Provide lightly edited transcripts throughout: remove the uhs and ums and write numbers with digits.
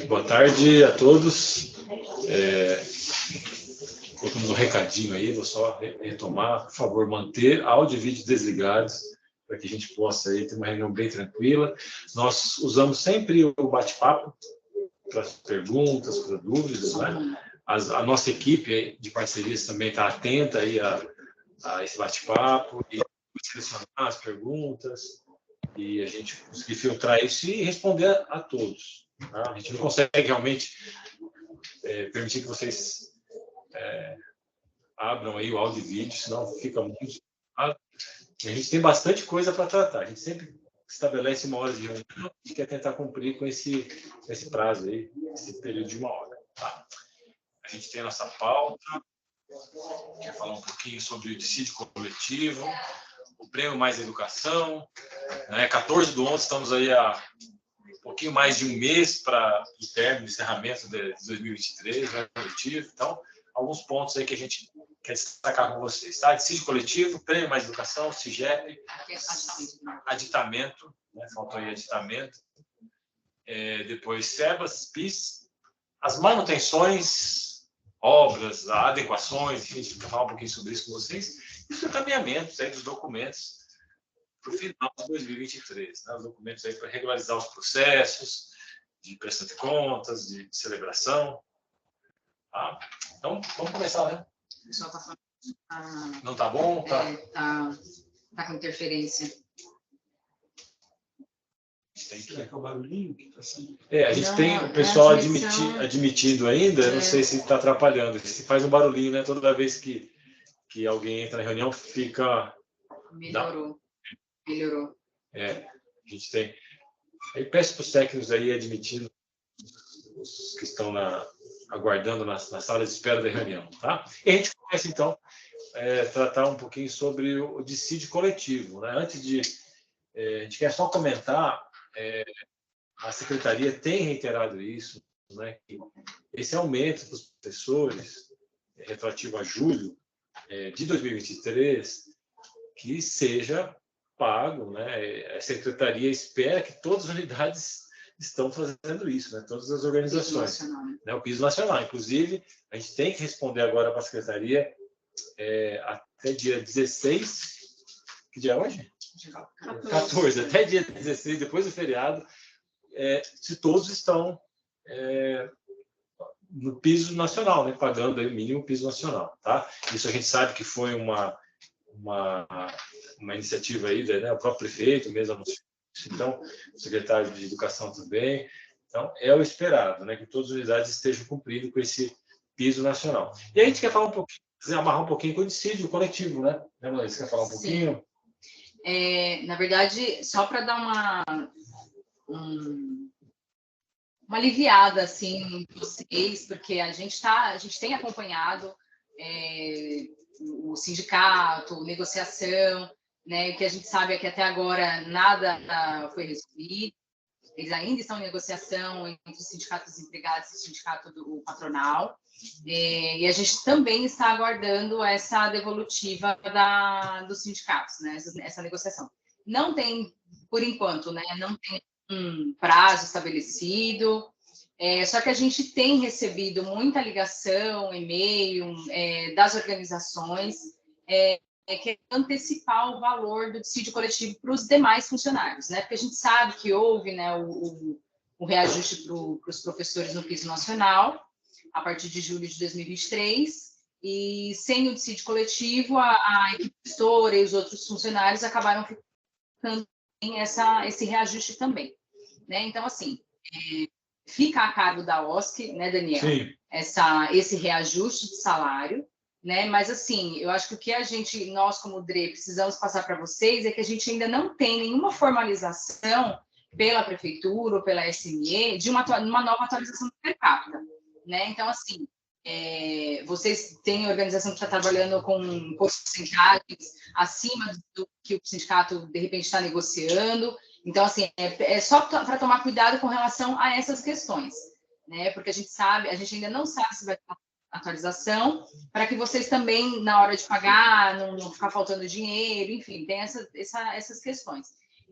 Boa tarde a todos. Colocamos um recadinho aí, vou só retomar. Por favor, manter áudio e vídeo desligados, para que a gente possa aí ter uma reunião bem tranquila. Nós usamos sempre o bate-papo para perguntas, para dúvidas, né? A nossa equipe de parcerias também está atenta aí a esse bate-papo e selecionar as perguntas e a gente conseguir filtrar isso e responder a todos. Tá? A gente não consegue realmente permitir que vocês abram aí o áudio e vídeo, senão fica muito... A gente tem bastante coisa para tratar. A gente sempre estabelece uma hora de reunião e quer tentar cumprir com esse prazo aí, esse período de 1 hora. Tá? A gente tem a nossa pauta, quer falar um pouquinho sobre o dissídio coletivo, o Prêmio Mais Educação, né? 14/11, estamos aí há um pouquinho mais de um mês para o término, encerramento de 2023, né, coletivo. Então, alguns pontos aí que a gente quer destacar com vocês. Tá? Dissídio coletivo, Prêmio Mais Educação, CIGEP, aditamento, né? Faltou aí aditamento. Depois, SEBAS, PIS, as manutenções, obras, adequações, enfim, a gente vai falar um pouquinho sobre isso com vocês, e os encaminhamentos aí dos documentos para o final de 2023, né? Os documentos aí para regularizar os processos de prestação de contas, de celebração. Tá? Então, vamos começar, né? O pessoal está falando. Não está bom? Tá com interferência. Tem que o barulhinho que está assim. A gente tem o pessoal admitindo ainda, não sei se está atrapalhando. Se faz um barulhinho, né? Toda vez que alguém entra na reunião, fica... Melhorou. A gente tem... Aí peço para os técnicos aí admitindo os que estão aguardando na sala de espera da reunião, tá? E a gente começa, então, tratar um pouquinho sobre o dissídio coletivo, né? Antes de... a gente quer só comentar... a Secretaria tem reiterado isso, né, que esse aumento dos professores, retroativo a julho de 2023, que seja pago, né? A Secretaria espera que todas as unidades estão fazendo isso, né? Todas as organizações. Né? O piso nacional. Inclusive, a gente tem que responder agora para a Secretaria até dia 16, que dia é hoje? 14, até dia 16, depois do feriado, se todos estão no piso nacional, né, pagando aí o mínimo piso nacional, tá? Isso a gente sabe que foi uma iniciativa aí, né, o próprio prefeito mesmo anunciou, então o secretário de Educação também. Então é o esperado, né, que todas as unidades estejam cumprindo com esse piso nacional. E a gente quer falar um pouquinho, amarrar um pouquinho com o dissídio coletivo, né? Você quer falar um pouquinho? Na verdade, só para dar uma aliviada assim em vocês, porque a gente tem acompanhado o sindicato, negociação, né? O que a gente sabe é que até agora nada foi resolvido. Eles ainda estão em negociação entre o sindicato dos empregados e o sindicato do patronal. E a gente também está aguardando essa devolutiva dos sindicatos, né? Essa negociação. Não tem, por enquanto, né? Não tem um prazo estabelecido, só que a gente tem recebido muita ligação, e-mail das organizações que antecipar o valor do dissídio coletivo para os demais funcionários, né? Porque a gente sabe que houve, né, o reajuste para os professores no piso nacional a partir de julho de 2023, e sem o dissídio coletivo, a equipe gestora e os outros funcionários acabaram ficando em esse reajuste também. Né? Então, assim, fica a cargo da OSC, né, Daniel? Sim. Esse reajuste de salário, né? Mas, assim, eu acho que o que nós, como DRE, precisamos passar para vocês é que a gente ainda não tem nenhuma formalização pela Prefeitura ou pela SME de uma nova atualização do per capita, né? Então, assim, vocês têm organização que está trabalhando com porcentagens acima do que o sindicato, de repente, está negociando. Então, assim, só para tomar cuidado com relação a essas questões, né? Porque a gente ainda não sabe se vai ter atualização, para que vocês também, na hora de pagar, não ficar faltando dinheiro, enfim, tem essas questões.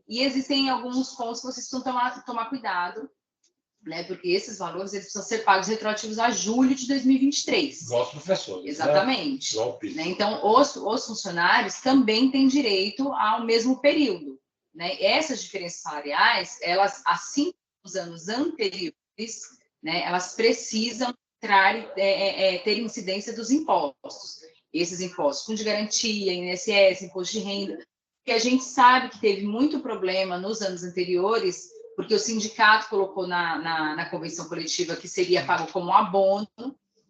E existem alguns pontos que vocês precisam tomar cuidado, né? Porque esses valores eles precisam ser pagos retroativos a julho de 2023. Igual os professores. Exatamente. Né? Igual o né? Então, os funcionários também têm direito ao mesmo período. Né? Essas diferenças salariais, elas, assim como os anos anteriores, né, elas precisam ter incidência dos impostos. Esses impostos, fundo de garantia, INSS, imposto de renda, que a gente sabe que teve muito problema nos anos anteriores, porque o sindicato colocou na convenção coletiva que seria pago como abono,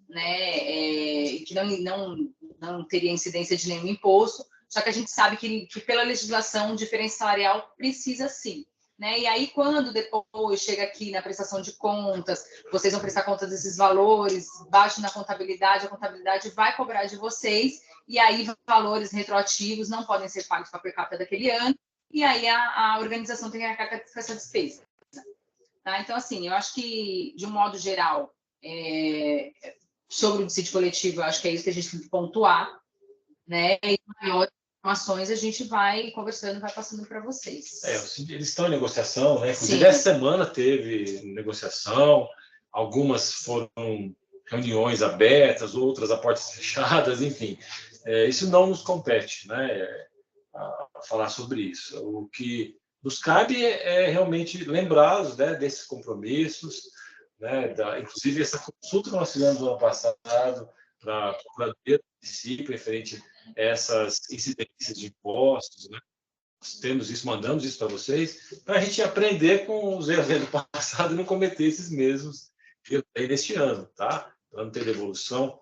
né, que não teria incidência de nenhum imposto, só que a gente sabe que pela legislação, diferença salarial precisa sim. Né? E aí, quando depois chega aqui na prestação de contas, vocês vão prestar contas desses valores, bate na contabilidade, a contabilidade vai cobrar de vocês, e aí valores retroativos não podem ser pagos para a per capita daquele ano, e aí a organização tem que arcar com essa despesa. Tá? Então, assim, eu acho que, de um modo geral, sobre o dissídio coletivo, eu acho que é isso que a gente tem que pontuar, né? E maiores informações a gente vai conversando, vai passando para vocês. Eles estão em negociação, né? Inclusive, essa semana teve negociação, algumas foram reuniões abertas, outras a portas fechadas, enfim. Isso não nos compete, né? A falar sobre isso. O que nos cabe é realmente lembrá-los, né, desses compromissos, né? Inclusive, essa consulta que nós fizemos no ano passado para a Procuradoria do município, referente a essas incidências de impostos, né? Nós temos isso, mandamos isso para vocês, para a gente aprender com os erros do passado e não cometer esses mesmos erros neste ano, tá? Para não ter devolução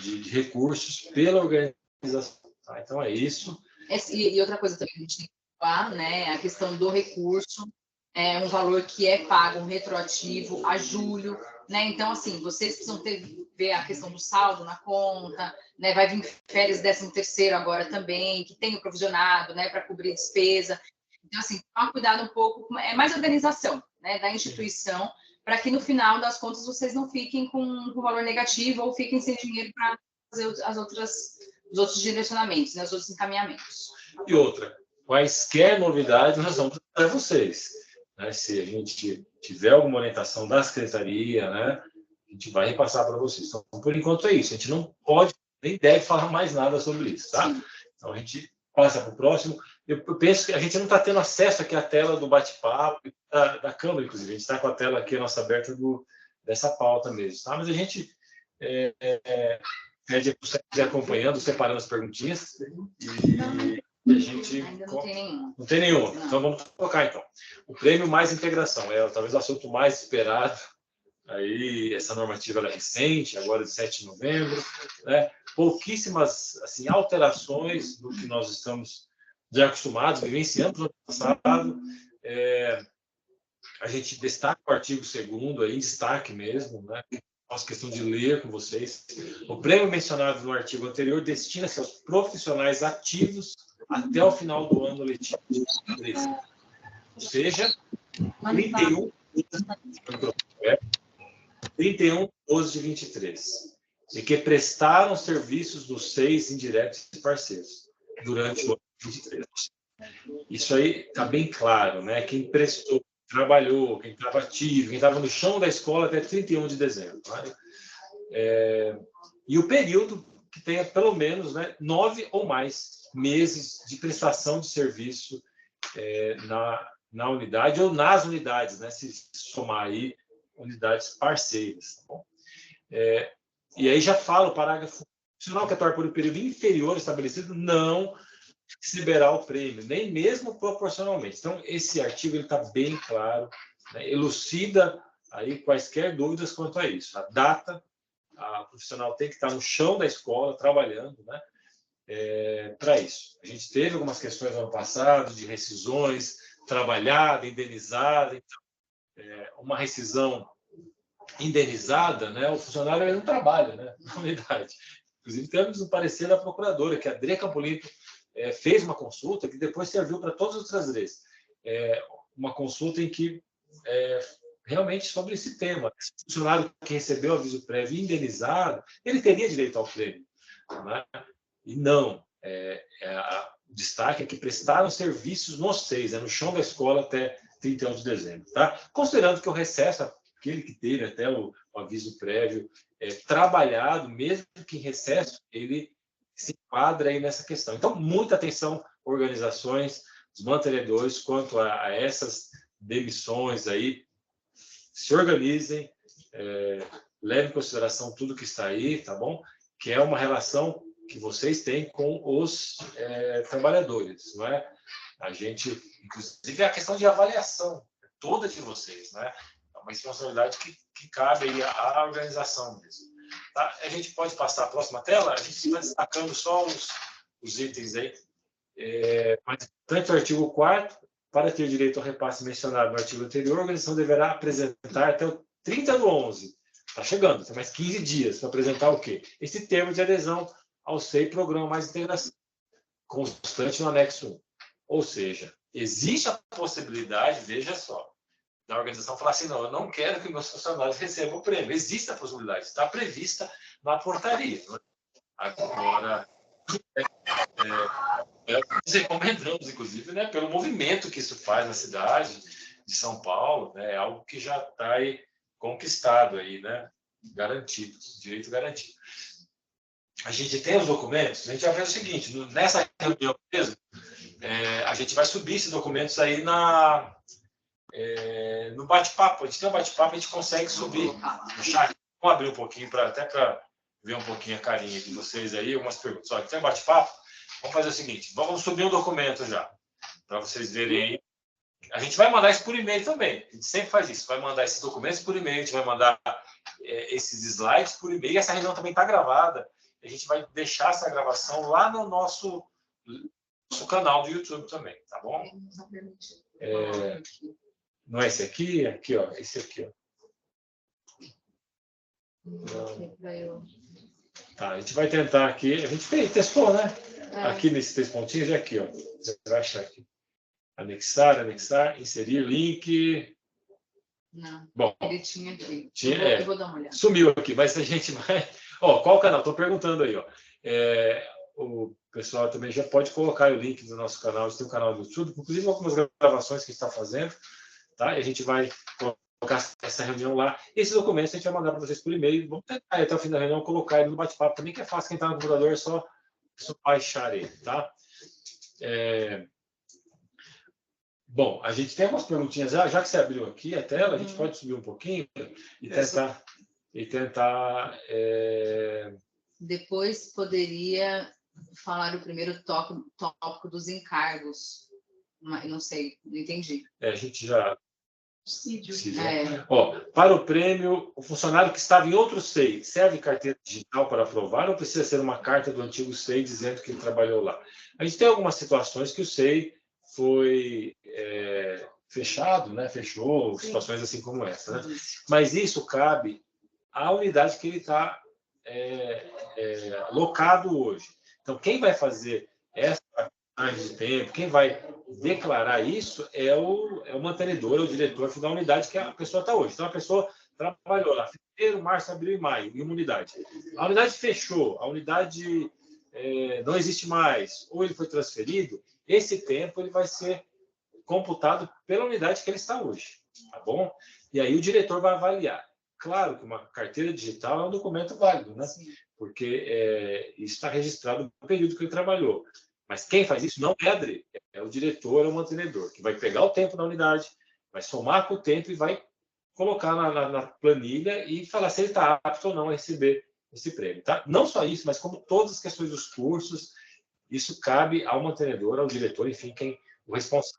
de recursos pela organização. Tá? Então, é isso. E outra coisa também que a gente tem que falar, né? A questão do recurso, é um valor que é pago um retroativo a julho, né? Então, assim, vocês precisam ver a questão do saldo na conta, né? Vai vir férias 13º agora também, que tem o provisionado, né? Para cobrir despesa. Então, assim, tomar cuidado um pouco, é mais organização, né? Da instituição, para que no final das contas vocês não fiquem com um valor negativo ou fiquem sem dinheiro para fazer os outros direcionamentos, né? Os outros encaminhamentos. E outra, quaisquer novidades nós vamos para vocês. Né? Se a gente tiver alguma orientação da Secretaria, né, a gente vai repassar para vocês. Então, por enquanto é isso. A gente não pode nem deve falar mais nada sobre isso, tá? Sim. Então, a gente passa para o próximo. Eu penso que a gente não está tendo acesso aqui à tela do bate-papo, da Câmara, inclusive. A gente está com a tela aqui, a nossa aberta dessa pauta mesmo, tá? Mas a gente pede para você ir acompanhando, separando as perguntinhas e a gente ainda não tem nenhuma. Não tem nenhuma. Então vamos colocar então. O prêmio mais integração é talvez o assunto mais esperado. Aí essa normativa é recente, agora de 7 de novembro, né? Pouquíssimas assim alterações do que nós estamos já acostumados, vivenciamos no ano passado. A gente destaca o artigo 2º aí, em destaque mesmo, né? Faço questão de ler com vocês. O prêmio mencionado no artigo anterior destina-se aos profissionais ativos até o final do ano letivo de 2023. Ou seja, 31/12 de 23. E que prestaram serviços dos 6 indiretos e parceiros durante o ano de 23. Isso aí está bem claro, né? Quem prestou, trabalhou, quem estava ativo, quem estava no chão da escola até 31 de dezembro. Né? E o período que tenha pelo menos, né, 9 ou mais meses de prestação de serviço na unidade ou nas unidades, né, se somar aí unidades parceiras. Tá bom? E aí já fala o parágrafo profissional que atua por um período inferior estabelecido não receberá o prêmio, nem mesmo proporcionalmente. Então, esse artigo está bem claro, né, elucida aí quaisquer dúvidas quanto a isso. A data, a profissional tem que estar no chão da escola, trabalhando, né, para isso. A gente teve algumas questões no ano passado de rescisões, trabalhada, indenizada. Então, uma rescisão indenizada, né, o funcionário não trabalha, né, na unidade. Inclusive, temos um parecer da procuradora, que a Adria Campolito fez uma consulta que depois serviu para todas as outras leis. Uma consulta em que realmente sobre esse tema. Esse funcionário que recebeu aviso prévio indenizado, ele teria direito ao prêmio. Né? E não. O destaque é que prestaram serviços nos 6, no chão da escola até 31 de dezembro. Tá? Considerando que o recesso, aquele que teve até o aviso prévio trabalhado, mesmo que em recesso, ele se enquadra aí nessa questão. Então, muita atenção, organizações, os mantenedores, quanto a essas demissões aí, se organizem, levem em consideração tudo que está aí, tá bom? Que é uma relação que vocês têm com os trabalhadores, não é? A gente, inclusive, é a questão de avaliação toda de vocês, né? É uma responsabilidade que cabe aí à organização mesmo. Tá? A gente pode passar a próxima tela, a gente está destacando só os itens aí. Mas, tanto o artigo 4º, para ter direito ao repasse mencionado no artigo anterior, a organização deverá apresentar até o 30/11. Está chegando, tem mais 15 dias para apresentar o quê? Esse termo de adesão ao SEI Programa Mais Integração, constante no anexo 1. Ou seja, existe a possibilidade, veja só, da organização falar assim, não, eu não quero que meus funcionários recebam o prêmio. Existe a possibilidade, está prevista na portaria. Agora, nós recomendamos, inclusive, né, pelo movimento que isso faz na cidade de São Paulo, né, é algo que já está aí conquistado, aí, né, garantido, direito garantido. A gente tem os documentos, a gente vai ver o seguinte, nessa reunião mesmo, a gente vai subir esses documentos aí no bate-papo. A gente tem um bate-papo, a gente consegue subir no chat. Vamos abrir um pouquinho, até para ver um pouquinho a carinha de vocês aí, algumas perguntas. Só que tem um bate-papo, vamos fazer o seguinte, vamos subir um documento já, para vocês verem aí. A gente vai mandar isso por e-mail também, a gente sempre faz isso, vai mandar esses documentos por e-mail, a gente vai mandar esses slides por e-mail, essa reunião também está gravada, a gente vai deixar essa gravação lá no nosso canal do YouTube também, tá bom? Não é esse aqui? Aqui, ó. Esse aqui, ó. Tá, a gente vai tentar aqui. A gente testou, né? Aqui nesses 3 pontinhos, é aqui, ó. Você vai achar aqui. Anexar, inserir link. Não. Bom, ele tinha aqui. Eu vou dar uma olhada. Sumiu aqui, mas a gente vai. Ó, qual canal? Estou perguntando aí, ó. O pessoal também já pode colocar o link do nosso canal. A gente tem um canal do YouTube, inclusive algumas gravações que a gente está fazendo. Tá? E a gente vai colocar essa reunião lá. Esses documentos a gente vai mandar para vocês por e-mail. Vamos tentar até o fim da reunião colocar ele no bate-papo também, que é fácil. Quem está no computador é só baixar ele. Tá? Bom, a gente tem algumas perguntinhas. Já que você abriu aqui a tela, a gente pode subir um pouquinho e tentar... Depois poderia falar o primeiro tópico dos encargos. Não sei, não entendi. A gente já... Subsídio. Ó, para o prêmio, o funcionário que estava em outro SEI, serve carteira digital para aprovar ou precisa ser uma carta do antigo SEI dizendo que ele trabalhou lá? A gente tem algumas situações que o SEI foi fechado, né? Fechou, sim, situações assim como essa. Né? Mas isso cabe à unidade que ele está locado hoje. Então, quem vai fazer essa de tempo, quem vai declarar isso é o mantenedor, é o diretor da unidade que a pessoa está hoje. Então, a pessoa trabalhou lá, fevereiro, março, abril e maio, em uma unidade. A unidade fechou, a unidade não existe mais, ou ele foi transferido, esse tempo ele vai ser computado pela unidade que ele está hoje, tá bom? E aí o diretor vai avaliar. Claro que uma carteira digital é um documento válido, né? Sim. Porque isso está registrado no período que ele trabalhou. Mas quem faz isso não é a DRE, é o diretor, é o mantenedor, que vai pegar o tempo da unidade, vai somar com o tempo e vai colocar na planilha e falar se ele está apto ou não a receber esse prêmio. Tá? Não só isso, mas como todas as questões dos cursos, isso cabe ao mantenedor, ao diretor, enfim, o responsável.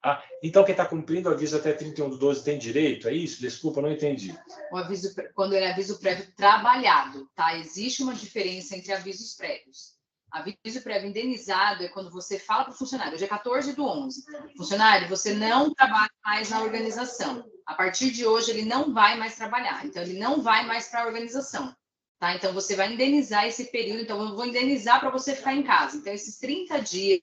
Ah, então, quem está cumprindo o aviso até 31/12 tem direito? É isso? Desculpa, não entendi. O aviso, quando é aviso prévio trabalhado, tá? Existe uma diferença entre avisos prévios. Aviso prévio indenizado é quando você fala para o funcionário, hoje é 14/11, funcionário, você não trabalha mais na organização. A partir de hoje, ele não vai mais trabalhar. Então, ele não vai mais para a organização. Tá? Então, você vai indenizar esse período. Então, eu vou indenizar para você ficar em casa. Então, esses 30 dias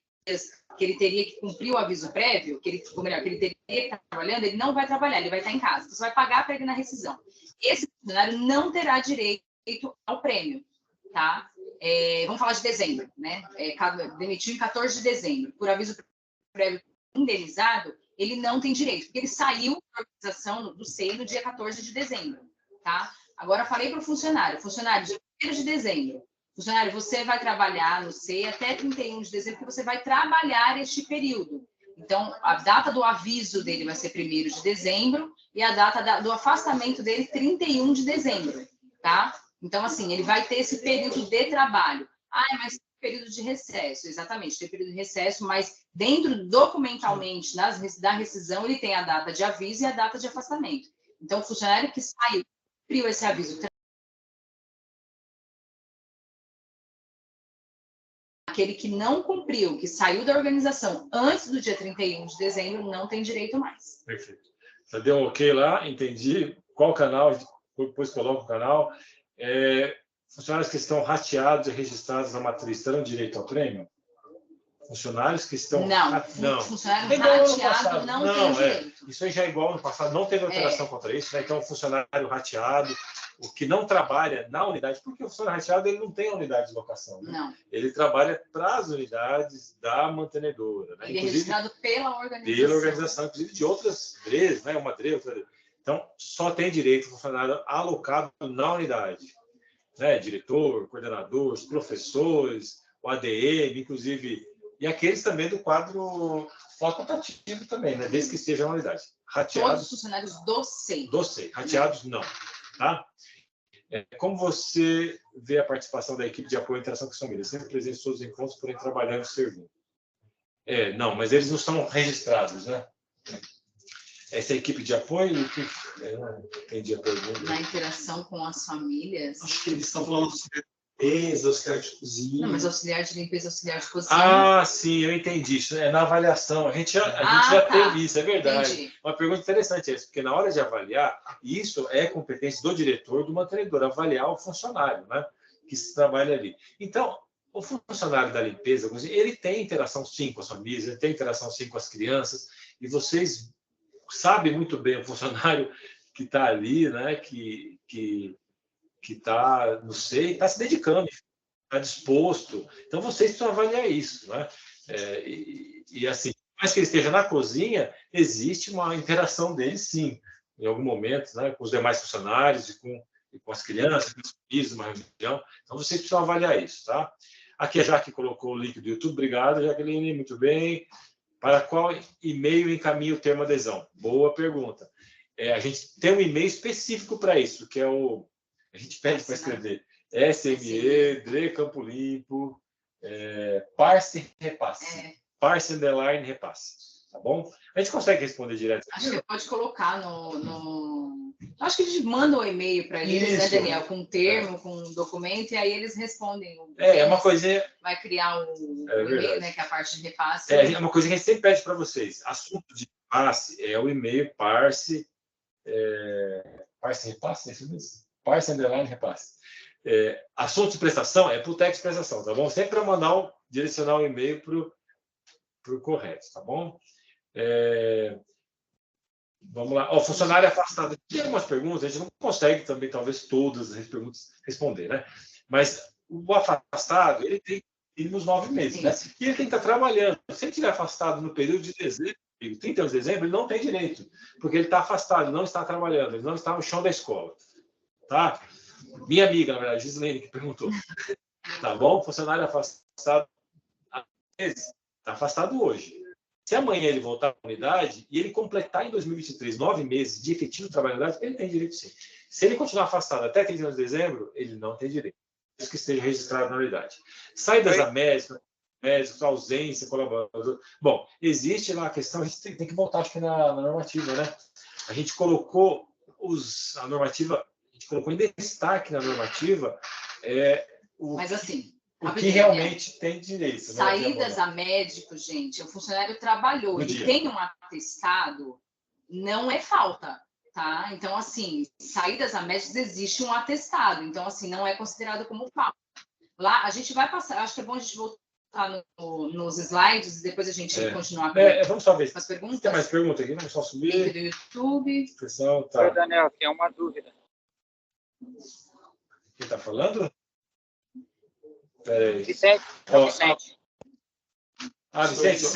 que ele teria que cumprir o aviso prévio, que ele teria que estar trabalhando, ele não vai trabalhar, ele vai estar em casa. Você vai pagar para ele na rescisão. Esse funcionário não terá direito ao prêmio, tá? vamos falar de dezembro, né? Demitiu em 14 de dezembro, por aviso prévio indenizado, ele não tem direito, porque ele saiu da organização do SEI no dia 14 de dezembro, tá? Agora, falei para o funcionário, dia 1º de dezembro, funcionário, você vai trabalhar no SEI até 31 de dezembro, porque você vai trabalhar este período. Então, a data do aviso dele vai ser 1º de dezembro e a data do afastamento dele, 31 de dezembro, tá? Então, assim, ele vai ter esse período de trabalho. Mas período de recesso, exatamente, tem período de recesso, mas dentro, documentalmente, da rescisão, ele tem a data de aviso e a data de afastamento. Então, o funcionário que saiu, cumpriu esse aviso, aquele que não cumpriu, que saiu da organização antes do dia 31 de dezembro, não tem direito mais. Perfeito. Já deu um ok lá, entendi. Qual canal? Depois coloca o canal. Funcionários que estão rateados e registrados na matriz terão direito ao prêmio? Funcionários que estão... Não. Funcionário rateado não tem direito. Isso aí já é igual no passado, não teve alteração contra isso, né? Então, o funcionário rateado, o que não trabalha na unidade, porque o funcionário rateado ele não tem a unidade de locação, né? Não. Ele trabalha para as unidades da mantenedora. Né? Ele é registrado pela organização. Pela organização, inclusive de outras empresas, né? Uma outra. Então, só tem direito o funcionário alocado na unidade. Né? Diretor, coordenadores, professores, o ADM, inclusive, e aqueles também do quadro facultativo também, né? Desde que esteja na unidade. Rateados, todos os funcionários do SEI. Do SEI. Rateados, não. Tá? Como você vê a participação da equipe de apoio à interação com as famílias? Sempre presentes em todos os encontros, porém trabalhando e servindo. Não, mas eles não estão registrados, né? Essa equipe de apoio, eu não entendi a pergunta. Na interação com as famílias. Acho que eles estão falando sobre limpeza, auxiliar de cozinha. Não, mas auxiliar de limpeza, auxiliar de cozinha. Sim, eu entendi. Isso é na avaliação. A gente já teve isso, é verdade. Entendi. Uma pergunta interessante essa, porque na hora de avaliar, isso é competência do diretor, do mantenedor, avaliar o funcionário, né, que se trabalha ali. Então, o funcionário da limpeza, ele tem interação sim com as famílias, ele tem interação sim com as crianças, e vocês sabem muito bem o funcionário que está ali, né, que está no SEI, está se dedicando, está disposto. Então, vocês precisam avaliar isso. Né? Assim, mais que ele esteja na cozinha, existe uma interação dele, sim, em algum momento, né, com os demais funcionários e com as crianças, com os filhos, uma reunião. Então, vocês precisam avaliar isso. Tá? Aqui a Jaque colocou o link do YouTube. Obrigado, Jaqueline, muito bem. Para qual e-mail encaminha o termo adesão? Boa pergunta. A gente tem um e-mail específico para isso, que é o... A gente pede para escrever SME, Dre Campo Limpo, Parse Repasse. Parse underline repasse. Tá bom? A gente consegue responder direto. Acho que pode colocar no... Acho que a gente manda um e-mail para eles, né, Daniel? Com um termo, com um documento, e aí eles respondem. Uma coisinha... Vai criar o e-mail, né, que é a parte de repasse. É uma coisa que a gente sempre pede para vocês. Assunto de repasse é o e-mail Parse... Parse repasse, é isso mesmo? Parse underline repasse. Assunto de prestação é para o texto de prestação, tá bom? Sempre para direcionar o e-mail para o correto, tá bom? Vamos lá. O funcionário afastado. Tem algumas perguntas, a gente não consegue também, talvez, todas as perguntas responder, né? Mas o afastado, ele tem mínimo 9 meses, né? E ele tem que estar trabalhando. Se ele estiver afastado no período de dezembro, 31 de dezembro, ele não tem direito, porque ele está afastado, não está trabalhando, ele não está no chão da escola. Tá? Minha amiga, na verdade, Gislene, que perguntou. Tá bom? Funcionário afastado há meses, está afastado hoje. Se amanhã ele voltar à unidade e ele completar em 2023 9 meses de efetivo trabalho na unidade, ele tem direito sim. Se ele continuar afastado até 31 de dezembro, ele não tem direito. Isso que esteja registrado na unidade. Saídas a médicos, ausência, colaborador. Bom, existe lá a questão, a gente tem que voltar, acho que na normativa, né? A gente colocou a normativa, a gente colocou em destaque na normativa Mas assim, o que realmente tem direito. Saídas a médico, gente, o funcionário trabalhou, ele tem um atestado, não é falta, tá? Então, assim, saídas a médicos existe um atestado, então, assim, não é considerado como falta. Lá, a gente vai passar, acho que é bom a gente voltar nos slides e depois a gente continuar com, vamos só ver. as perguntas. Tem mais perguntas aqui? Vamos só subir. Link do YouTube. Pessoal, tá. Oi, Daniel, tem uma dúvida. Quem está falando? Peraí. Vicente. Ó, Vicente.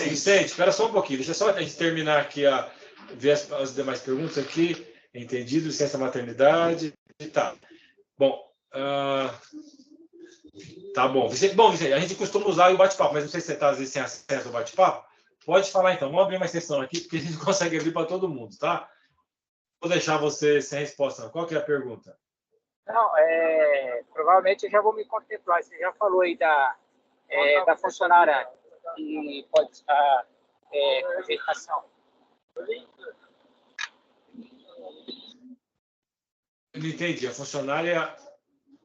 Vicente, espera só um pouquinho. Deixa só a gente terminar aqui, ver as demais perguntas aqui. Entendido, licença maternidade e tal. Bom, tá bom. Vicente, a gente costuma usar o bate-papo, mas não sei se você está, às vezes, sem acesso ao bate-papo. Pode falar, então. Vamos abrir uma sessão aqui, porque a gente consegue abrir para todo mundo, tá? Vou deixar você sem resposta. Qual que é a pergunta? Não, provavelmente eu já vou me contemplar. Você já falou aí da funcionária que pode estar com gestação. Eu não entendi. A funcionária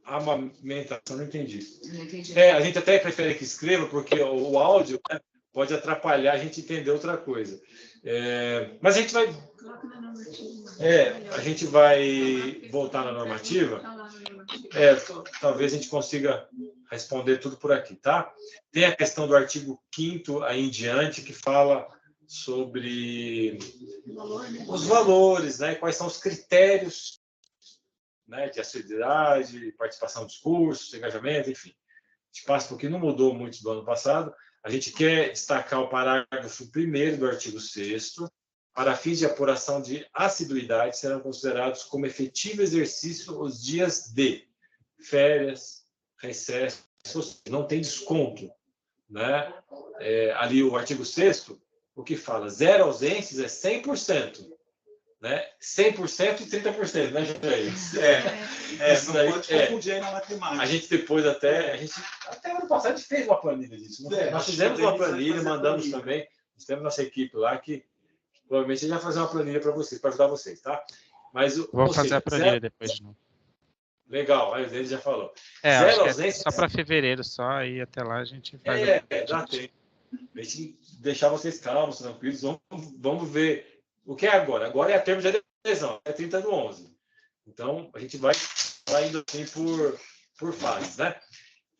amamentação, não entendi. Não entendi. A gente até prefere que escreva, porque o áudio, né, pode atrapalhar a gente entender outra coisa. Mas a gente vai... a gente vai voltar na normativa. Talvez a gente consiga responder tudo por aqui, tá? Tem a questão do artigo 5º aí em diante, que fala sobre os valores, né? Quais são os critérios, né, de assiduidade, participação nos cursos, engajamento, enfim. A gente passa porque não mudou muito do ano passado. A gente quer destacar o parágrafo 1º do artigo 6º. Para fins de apuração de assiduidade, serão considerados como efetivo exercício os dias de férias, recesso, não tem desconto, né? Ali o artigo 6º, o que fala? 0 ausências é 100%. Né? 100% e 30%, né, Jair? Não pode confundir aí na matemática. A gente depois até ano passado a gente fez uma planilha disso. Nós fizemos uma planilha, mandamos também, nós temos nossa equipe lá que provavelmente a gente vai fazer uma planilha para vocês, para ajudar vocês, tá? Mas vou fazer a planilha depois de novo. Legal, aí ele já falou. Zero ausência, só para fevereiro só, e até lá a gente faz. Já tem. A gente deixar vocês calmos, tranquilos, vamos ver. O que é agora? Agora é a termo de adesão, é 30/11. Então, a gente vai indo assim por fases, né?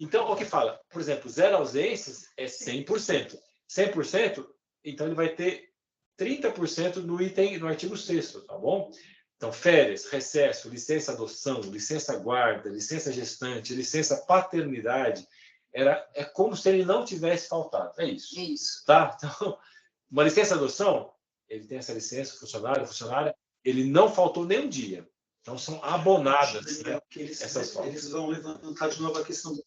Então, o que fala? Por exemplo, 0 ausências é 100%. 100%, então ele vai ter 30% no artigo 6º, tá bom? Então, férias, recesso, licença adoção, licença guarda, licença gestante, licença paternidade, é como se ele não tivesse faltado. É isso. Isso. Tá? Então, uma licença adoção, ele tem essa licença, funcionária, ele não faltou nem um dia. Então, são abonadas, né, essas faltas. Eles vão levantar de novo a questão do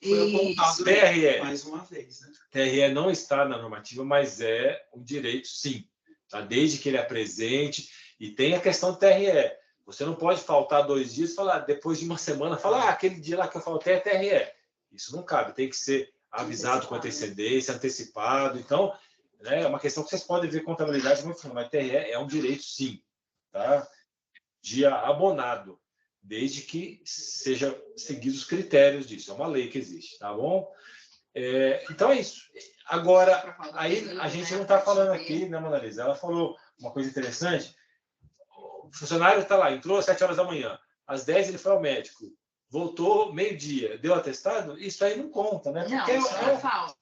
foi apontado TRE. Mais uma vez. Né? TRE não está na normativa, mas é um direito, sim. Tá? Desde que ele apresente. E tem a questão do TRE. Você não pode faltar 2 dias e falar, depois de uma semana, falar, aquele dia lá que eu faltei é TRE. Isso não cabe, tem que ser avisado com antecedência, antecipado. Então, é uma questão que vocês podem ver contabilidade muito fundo, mas TRE é um direito, sim, tá? Dia abonado, desde que seja seguidos os critérios disso. É uma lei que existe, tá bom? Então é isso. Agora, aí a gente não está falando aqui, né, Mona Lisa? Ela falou uma coisa interessante. O funcionário está lá, entrou às 7 horas da manhã, às 10 ele foi ao médico, voltou meio-dia, deu atestado, isso aí não conta, né? Porque isso é falso.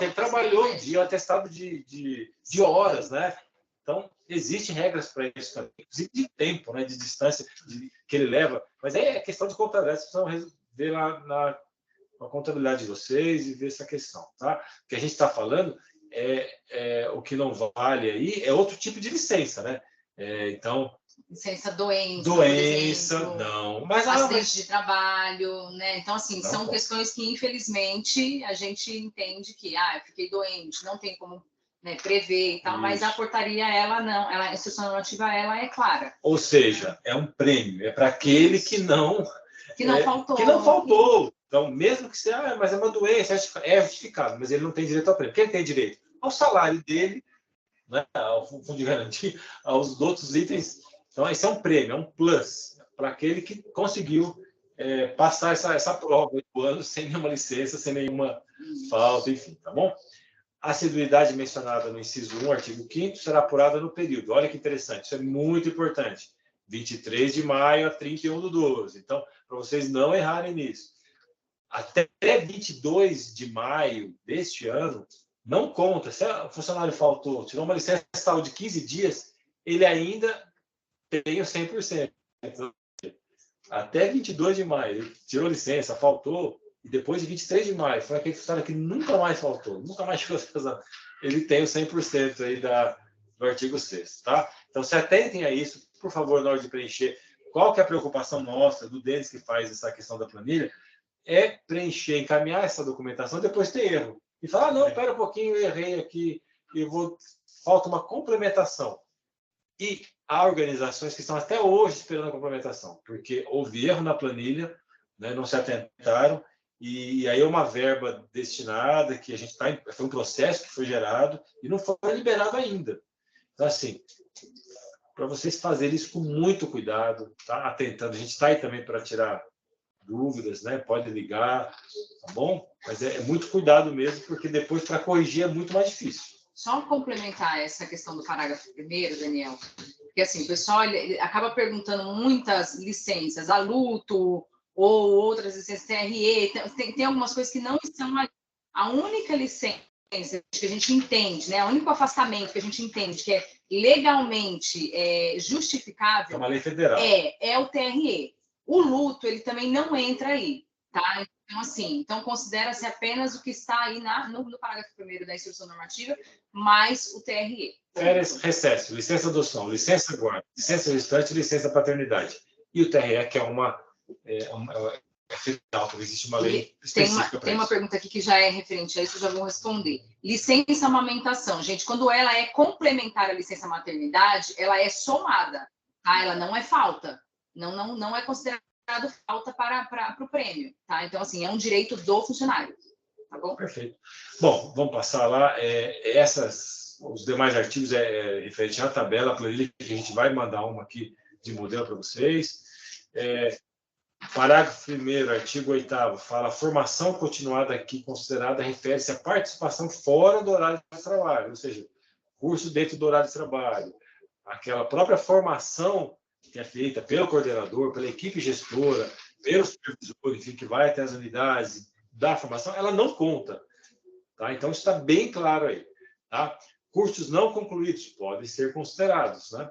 Ele trabalhou um dia, atestado de horas, né? Então, existem regras para isso também, inclusive de tempo, né? De distância que ele leva. Mas aí é questão de contabilidade, vocês precisam ver lá na contabilidade de vocês e ver essa questão, tá? O que a gente está falando o que não vale aí é outro tipo de licença, né? Então, licença doença, não. Mas acidente de trabalho, né? Então, assim, são questões que, infelizmente, a gente entende que, eu fiquei doente, não tem como, né, prever e tal, mas a portaria, a instrução normativa, ela é clara. Ou seja, é um prêmio, é para aquele que não faltou. Que não faltou. Então, mesmo que seja, mas é uma doença, é justificado, mas ele não tem direito ao prêmio. Quem tem direito? Ao salário dele, né, ao fundo de garantia, aos outros itens. Então, esse é um prêmio, é um plus para aquele que conseguiu passar essa prova 8 anos sem nenhuma licença, sem nenhuma falta, enfim, tá bom? A assiduidade mencionada no inciso 1, artigo 5º, será apurada no período. Olha que interessante, isso é muito importante. 23 de maio a 31/12. Então, para vocês não errarem nisso. Até 22 de maio deste ano, não conta. Se o funcionário faltou, tirou uma licença de 15 dias, ele ainda tem o 100%. Então, até 22 de maio, ele tirou licença, faltou, e depois de 23 de maio, foi aquele funcionário que nunca mais faltou, nunca mais ficou atrasado, ele tem o 100% aí do artigo 6º, tá? Então, se atentem a isso, por favor, na hora de preencher. Qual que é a preocupação nossa, do Denis que faz essa questão da planilha, é preencher, encaminhar essa documentação, depois ter erro. E falar, não, espera um pouquinho, eu errei aqui, falta uma complementação. E há organizações que estão até hoje esperando a complementação, porque houve erro na planilha, né, não se atentaram, e aí é uma verba destinada, que a gente foi um processo que foi gerado e não foi liberado ainda. Então, assim, para vocês fazerem isso com muito cuidado, tá? Atentando, a gente está aí também para tirar dúvidas, né? Pode ligar, tá bom? Mas é muito cuidado mesmo, porque depois para corrigir é muito mais difícil. Só complementar essa questão do parágrafo primeiro, Daniel, porque assim, o pessoal ele acaba perguntando muitas licenças, a luto ou outras licenças TRE, tem algumas coisas que não estão ali. A única licença que a gente entende, né, o único afastamento que a gente entende que é legalmente justificável É uma lei federal. É o TRE. O luto, ele também não entra aí, tá? Então, assim, considera-se apenas o que está aí no parágrafo 1º da instrução normativa, mais o TRE. Férias, recesso, licença adoção, licença guarda, licença gestante, licença paternidade. E o TRE, que é federal, porque existe uma lei específica. Tem uma pergunta aqui que já é referente a isso, eu já vou responder. Licença amamentação. Gente, quando ela é complementar à licença maternidade, ela é somada, tá? Ela não é falta. Não é considerado falta para o prêmio, tá? Então, assim, é um direito do funcionário, tá bom? Perfeito. Bom, vamos passar lá. Os demais artigos referente à tabela, a planilha, que a gente vai mandar uma aqui de modelo para vocês. Parágrafo 1º, artigo 8º, fala formação continuada aqui considerada refere-se à participação fora do horário de trabalho, ou seja, curso dentro do horário de trabalho. Aquela própria formação que é feita pelo coordenador, pela equipe gestora, pelo supervisor, enfim, que vai até as unidades da formação, ela não conta. Tá? Então, isso está bem claro aí. Tá? Cursos não concluídos podem ser considerados. Né?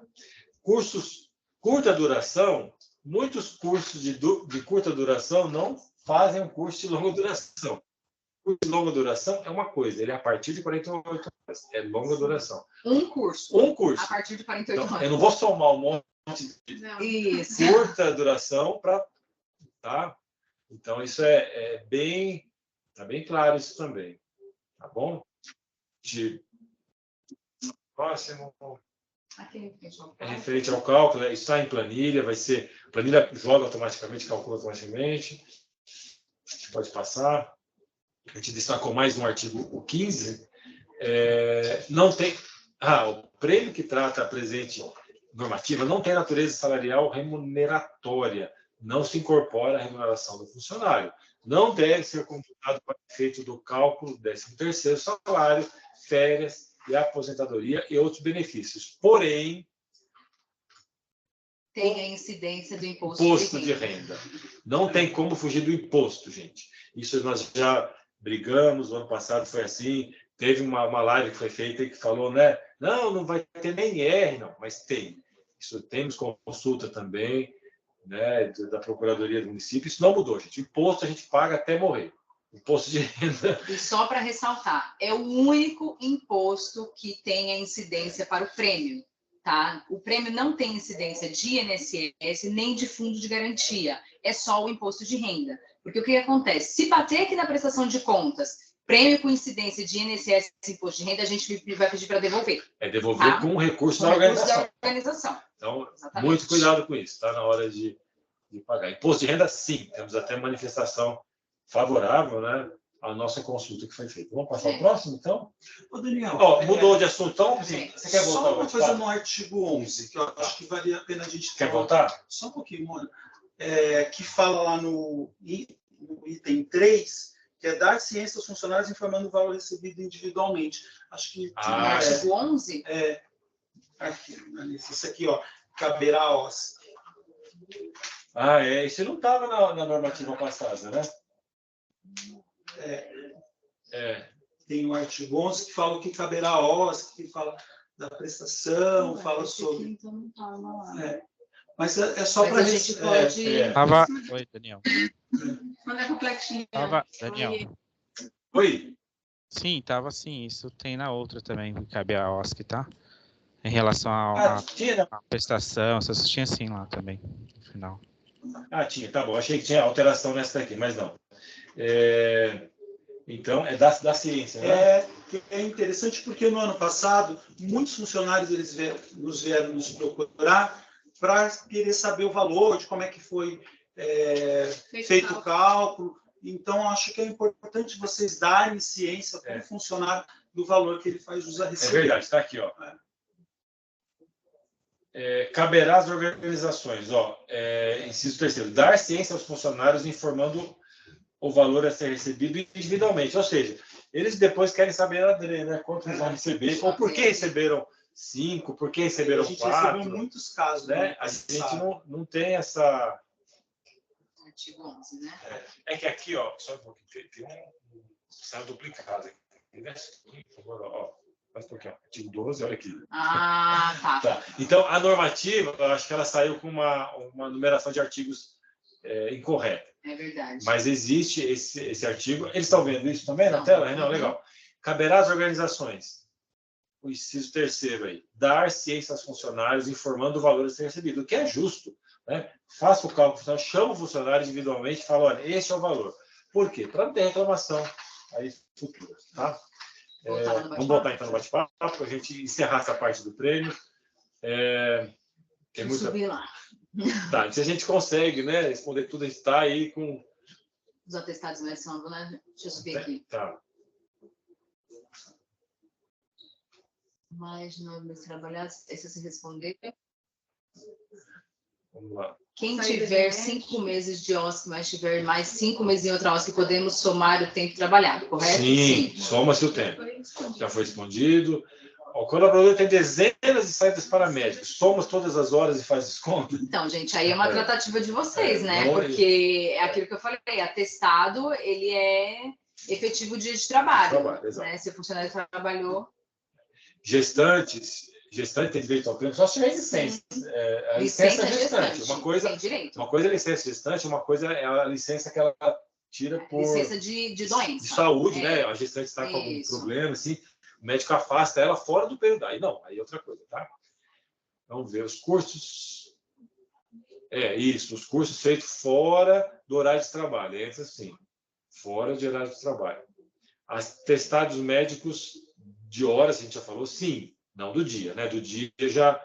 Cursos curta duração, muitos cursos de curta duração não fazem um curso de longa duração. O curso de longa duração é uma coisa, ele é a partir de 48 horas, é longa duração. Um curso. A partir de 48 horas. Eu não vou somar um monte de curta duração para... Tá? Então, isso está bem claro isso também. Tá bom? Próximo... É referente ao cálculo, está em planilha, planilha joga automaticamente, calcula automaticamente. Pode passar. A gente destacou mais um artigo, o 15. Não tem... o prêmio que trata a presente normativa não tem natureza salarial remuneratória, não se incorpora à remuneração do funcionário. Não deve ser computado para efeito do cálculo do 13º salário, férias, e aposentadoria e outros benefícios. Porém, tem a incidência do imposto de renda. Não tem como fugir do imposto, gente. Isso nós já brigamos, o ano passado foi assim, teve uma live que foi feita e que falou, né? Não vai ter nem IR, não, mas tem. Isso temos consulta também, né, da Procuradoria do Município, isso não mudou, gente. Imposto a gente paga até morrer. Imposto de renda. E só para ressaltar, é o único imposto que tem a incidência para o prêmio, tá? O prêmio não tem incidência de INSS nem de fundo de garantia, é só o imposto de renda. Porque o que acontece? Se bater aqui na prestação de contas, prêmio com incidência de INSS e imposto de renda, a gente vai pedir para devolver. Devolver, tá? Com recurso da organização. Então, exatamente. Muito cuidado com isso, tá? Na hora de pagar. Imposto de renda, sim, temos até manifestação favorável, né, à nossa consulta que foi feita. Vamos passar ao próximo, então? Ô, Daniel, mudou de assunto, então? Sim. Você quer voltar? Só uma coisa no artigo 11, que eu acho que valia a pena a gente... Quer voltar? Só um pouquinho, Mônica. Que fala lá no item 3, que é dar ciência aos funcionários informando o valor recebido individualmente. Acho que... no artigo 11? Aqui, isso aqui, ó, caberá aos... Isso não estava na normativa passada, né? Tem o artigo 11 que fala o que caberá a OSC, que fala da prestação, fala sobre... Então não tá lá. Mas é só Mas para a gente pode... Oi, Daniel. Manda complexinho. Daniel. Oi? Sim, tava sim. Isso tem na outra também, que cabe a OSC, tá? Em relação à Tinha. prestação, essas tinha sim lá também, no final. Tinha, tá bom. Achei que tinha alteração nessa daqui, mas não. Então, é da ciência, né? É interessante porque no ano passado, muitos funcionários eles vieram nos procurar para querer saber o valor, de como é que foi feito o cálculo. Então, acho que é importante vocês darem ciência para o funcionário do valor que ele faz jus a receber. É verdade, está aqui, ó. Caberá às organizações, inciso 3º, dar ciência aos funcionários informando o valor a ser recebido individualmente. Ou seja, eles depois querem saber, André, né, quanto eles vão receber, ou por que receberam 5, por que receberam 4. A gente recebeu muitos casos, né? A gente não tem essa... Artigo 11, né? É que aqui, ó, só um pouquinho, tem um saiu duplicado aqui, né? Agora, ó, faz um pouquinho, artigo 12, olha aqui. Tá. Então, a normativa, eu acho que ela saiu com uma numeração de artigos incorreta. É verdade. Mas existe esse artigo. Eles estão vendo isso também na tela? Não, legal. Caberá às organizações, o inciso 3º aí, dar ciência aos funcionários informando o valor a ser recebido, o que é justo, né? Faça o cálculo, chama o funcionário individualmente e fala, olha, este é o valor. Por quê? Para não ter reclamação aí futura, tá? Vamos voltar então no bate-papo, para a gente encerrar essa parte do prêmio. Tem muita... subir lá. Tá, se a gente consegue, né, responder tudo, a gente está aí com... Os atestados versão, né? Deixa eu subir aqui. Tá. Mais 9 meses trabalhados, esse se responder. Vamos lá. Quem tiver 5 meses de OSC, mas tiver mais 5 meses em outra OSC, podemos somar o tempo trabalhado, correto? Sim. Soma-se o tempo. Já foi respondido. O colaborador tem dezenas de saídas para médicos. Soma todas as horas e faz desconto. Então, gente, aí é uma tratativa de vocês, né? Porque é aquilo que eu falei, atestado, ele é efetivo dia de trabalho. Né? Se o funcionário trabalhou... Gestante tem direito ao prêmio só se tiver licença. A licença gestante. Uma coisa é licença gestante, uma coisa é a licença que ela tira por... Licença de doença. De saúde, né? A gestante está com algum problema, assim, o médico afasta ela fora do período. Aí não, aí é outra coisa, tá? Vamos ver, os cursos... os cursos feitos fora do horário de trabalho. Entra assim, fora de horário de trabalho. Atestados médicos de horas, a gente já falou, sim. Não do dia, né? Do dia já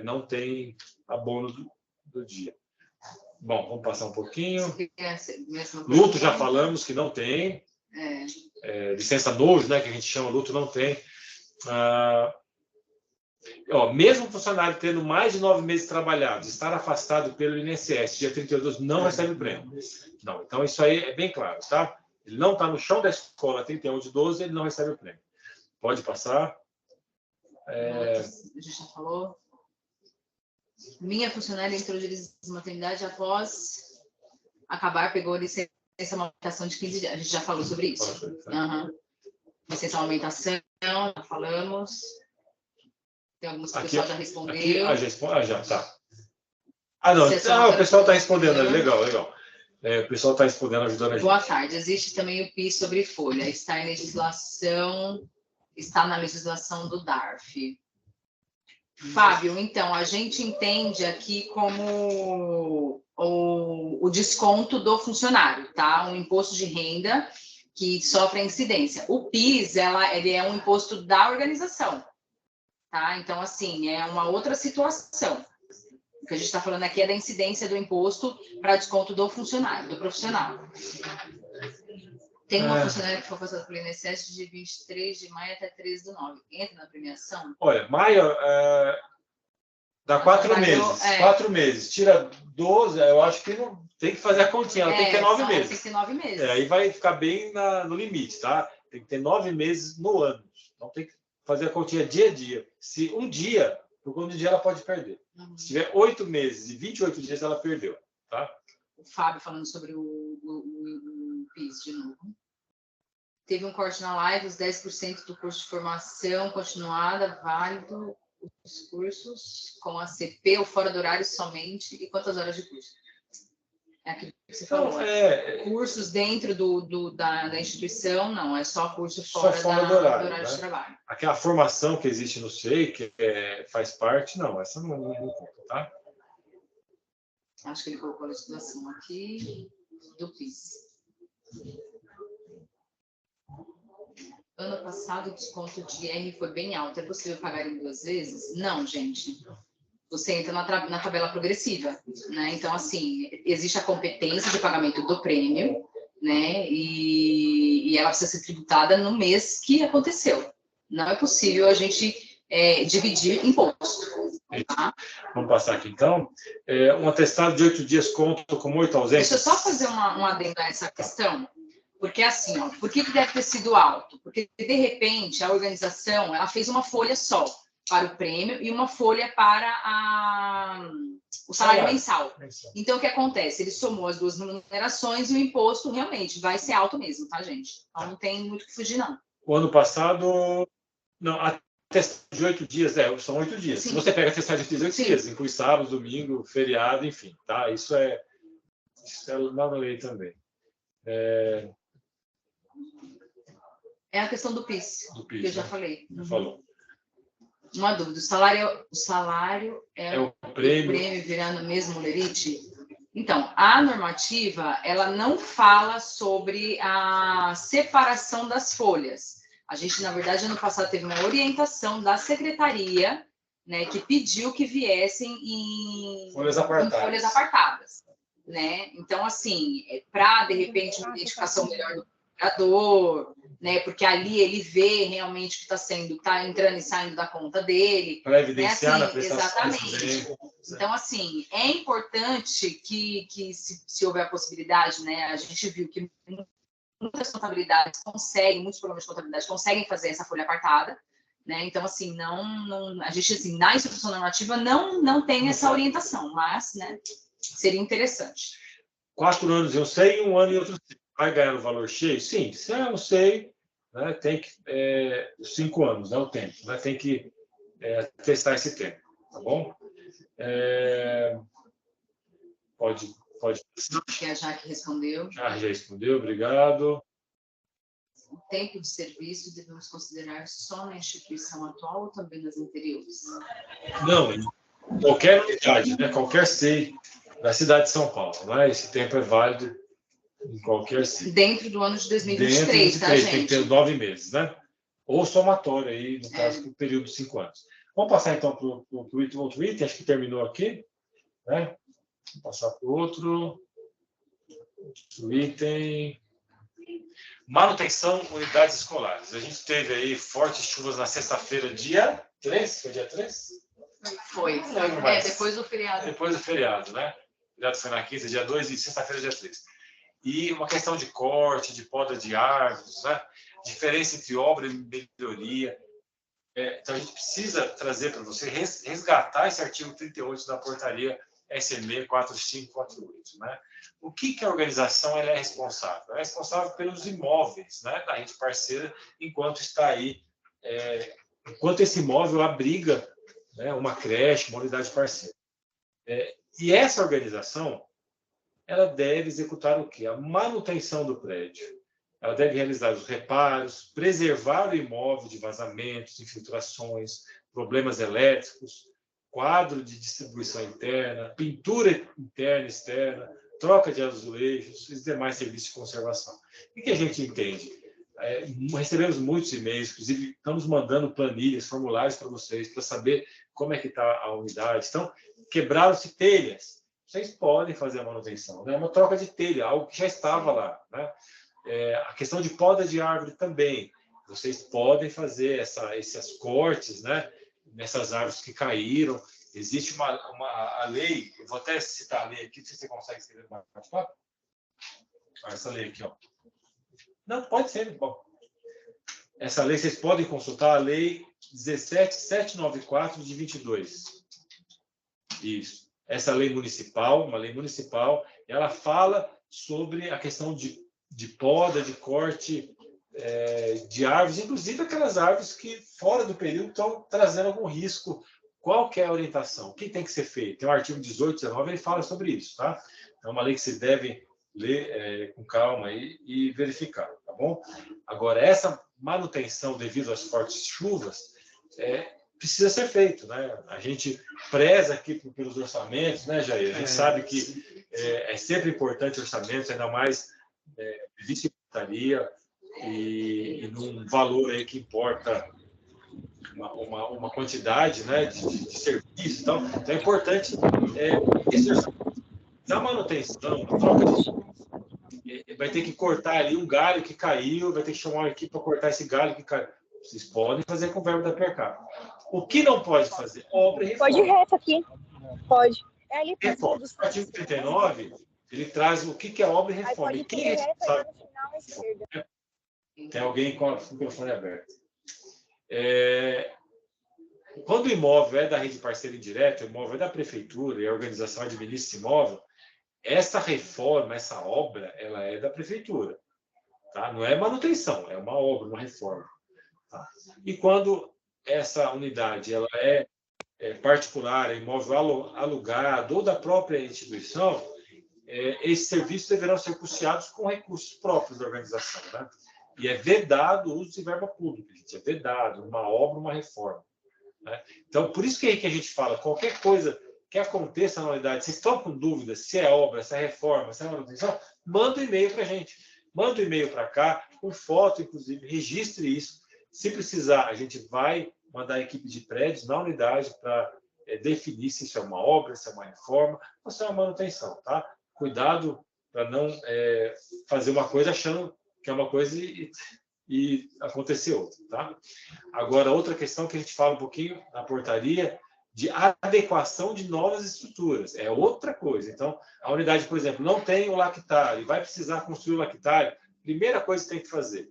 não tem abono do dia. Bom, vamos passar um pouquinho. Luto já falamos que não tem. Licença nojo, né? Que a gente chama luto, não tem. Mesmo o funcionário tendo mais de 9 meses trabalhados, estar afastado pelo INSS, dia 32, não recebe o prêmio. Não, então isso aí é bem claro, tá? Ele não está no chão da escola 31/12, ele não recebe o prêmio. Pode passar. A gente já falou. Minha funcionária entrou de licença maternidade após acabar, pegou licença amamentação de 15 dias. A gente já falou sobre isso. Licença amamentação, já falamos. Tem alguns que o pessoal já respondeu. Já tá. Não, o pessoal está respondendo. Legal. O pessoal está respondendo, ajudando a gente. Boa tarde. Existe também o PIS sobre folha. Está na legislação do DARF. Fábio, então, a gente entende aqui como o desconto do funcionário, tá? Um imposto de renda que sofre a incidência. O PIS, ele é um imposto da organização, tá? Então, assim, é uma outra situação. O que a gente está falando aqui é da incidência do imposto para desconto do funcionário, do profissional. Tem uma funcionária que foi passada pelo INSS de 23 de maio até 13/9. Entra na premiação? Olha, maio dá 4 meses. 4 meses. Tira 12, eu acho que não tem que fazer a continha. Ela tem que ter 9 meses. Tem que ter 9 meses. Aí vai ficar bem no limite, tá? Tem que ter 9 meses no ano. Então tem que fazer a continha dia a dia. Se um dia, por conta de dia, ela pode perder. Se tiver 8 meses e 28 dias, ela perdeu, tá? O Fábio falando sobre o PIS de novo. Teve um corte na live, os 10% do curso de formação continuada, válido Os cursos com a CP ou fora do horário somente e quantas horas de curso? É aquilo que você falou. Cursos dentro da instituição, não, é só curso fora do horário, de trabalho. Aquela formação que existe no SEI, que faz parte, não, essa não conta, tá? Acho que ele colocou a legislação aqui do PIS. Ano passado, o desconto de IR foi bem alto. É possível pagar em 2 vezes? Não, gente. Você entra na tabela progressiva, né? Então, assim, existe a competência de pagamento do prêmio, né? E ela precisa ser tributada no mês que aconteceu. Não é possível a gente dividir imposto. Tá? Vamos passar aqui, então. Um atestado de 8 dias conta como 8 ausências? Deixa eu só fazer um adendo a essa questão. Porque, assim, ó, por que deve ter sido alto? Porque, de repente, a organização ela fez uma folha só para o prêmio e uma folha para o salário mensal. Então, o que acontece? Ele somou as 2 remunerações e o imposto realmente vai ser alto mesmo, tá, gente? Então, não tem muito o que fugir, não. O ano passado... Não, atestado de 8 dias, são 8 dias. Sim. Se você pega atestado de 8 dias, inclui sábado, domingo, feriado, enfim, tá? Isso é lá na lei também. É a questão do PIS, que eu já falei. Falou. Uma dúvida, o salário é o prêmio virando mesmo lerite? Então, a normativa, ela não fala sobre a separação das folhas. A gente, na verdade, ano passado teve uma orientação da secretaria, né, que pediu que viessem em folhas apartadas. Né? Então, assim, para, de repente, uma identificação melhor do operador, né? Porque ali ele vê realmente o que está entrando e saindo da conta dele. Para evidenciar na prestação. Exatamente. Então, assim, é importante que se houver a possibilidade, né? A gente viu que muitas contabilidades muitos programas de contabilidade conseguem fazer essa folha apartada, né? Então, assim, a gente, assim, na instituição normativa não tem essa orientação, mas, né, seria interessante. 4 anos eu sei, 1 ano e outro sei. Vai ganhar o valor cheio? Sim, se eu não sei, né, tem que 5 anos, né, o tempo, né, tem que testar esse tempo, tá bom? Pode. Que a Jaque respondeu. Já respondeu, obrigado. O tempo de serviço devemos considerar só na instituição atual ou também nas anteriores? Não, qualquer unidade, né, qualquer SEI da cidade de São Paulo, né, esse tempo é válido em qualquer SEI. Dentro do ano de 2023, tá, gente? Tem que ter 9 meses, né? Ou somatório aí, no caso, do período de 5 anos. Vamos passar, então, para o outro item, acho que terminou aqui, né? Vamos passar para o outro item. Manutenção unidades escolares. A gente teve aí fortes chuvas na sexta-feira, dia 3? Foi dia 3? Foi. Depois do feriado. Depois do feriado, né? O feriado foi na quinta, dia 2 e sexta-feira, dia 3. E uma questão de corte, de poda de árvores, né? Diferença entre obra e melhoria. Então, a gente precisa trazer para você, resgatar esse artigo 38 da portaria SME 4548. Né? O que a organização ela é responsável? Ela é responsável pelos imóveis, né, da rede parceira, enquanto está aí, enquanto esse imóvel abriga, né, uma creche, uma unidade parceira. E essa organização ela deve executar o quê? A manutenção do prédio. Ela deve realizar os reparos, preservar o imóvel de vazamentos, infiltrações, problemas elétricos, quadro de distribuição interna, pintura interna e externa, troca de azulejos e demais serviços de conservação. O que a gente entende? Recebemos muitos e-mails, inclusive estamos mandando planilhas, formulários para vocês, para saber como é que está a unidade. Então, quebraram-se telhas. Vocês podem fazer a manutenção. Né? Uma troca de telha, algo que já estava lá. Né? A questão de poda de árvore também. Vocês podem fazer esses cortes, né? Nessas árvores que caíram. Existe a lei, eu vou até citar a lei aqui, não sei se você consegue escrever no bate-papo. Essa lei aqui, ó. Não, pode ser. Bom. Essa lei, vocês podem consultar a lei 17794 de 22. Isso. Essa lei municipal, uma lei municipal, ela fala sobre a questão de poda, de corte de árvores, inclusive aquelas árvores que, fora do período, estão trazendo algum risco. Qual que é a orientação? O que tem que ser feito? Tem o artigo 18, 19, ele fala sobre isso, tá? É uma lei que você deve ler com calma e verificar, tá bom? Agora, essa manutenção devido às fortes chuvas precisa ser feito, né? A gente preza aqui pelos orçamentos, né, Jair? A gente sabe que é sempre importante orçamentos, ainda mais vice-secretaria e num valor aí que importa uma quantidade, né, de serviço e tal. Então é importante esse orçamento. Na manutenção, na troca de vai ter que cortar ali um galho que caiu, vai ter que chamar uma equipe para cortar esse galho que caiu. Vocês podem fazer com o verbo da PERCAP. O que não pode fazer? Obra e reforma. Pode ir reto aqui. Pode. É ali reforma. O artigo 39, ele traz o que é obra e reforma. E quem é responsável? Tem alguém com o microfone aberto. Quando o imóvel é da rede parceira indireta, o imóvel é da prefeitura e a organização administra esse imóvel, essa reforma, essa obra, ela é da prefeitura. Tá? Não é manutenção, é uma obra, uma reforma. Tá? E quando essa unidade ela é particular, é imóvel alugado ou da própria instituição, esses serviços deverão ser custeados com recursos próprios da organização. Né? E é vedado o uso de verba pública, gente. É vedado uma obra, uma reforma. Né? Então, por isso que a gente fala, qualquer coisa que aconteça na unidade, vocês estão com dúvidas se é obra, se é reforma, se é manutenção, manda um e-mail para a gente. Manda um e-mail para cá, com foto, inclusive, registre isso. Se precisar, a gente vai mandar a equipe de prédios na unidade para definir se isso é uma obra, se é uma reforma ou se é uma manutenção. Tá? Cuidado para não fazer uma coisa achando que é uma coisa e acontecer outra. Tá? Agora, outra questão que a gente fala um pouquinho na portaria, de adequação de novas estruturas. É outra coisa. Então, a unidade, por exemplo, não tem o lactário, vai precisar construir o lactário. Primeira coisa que tem que fazer,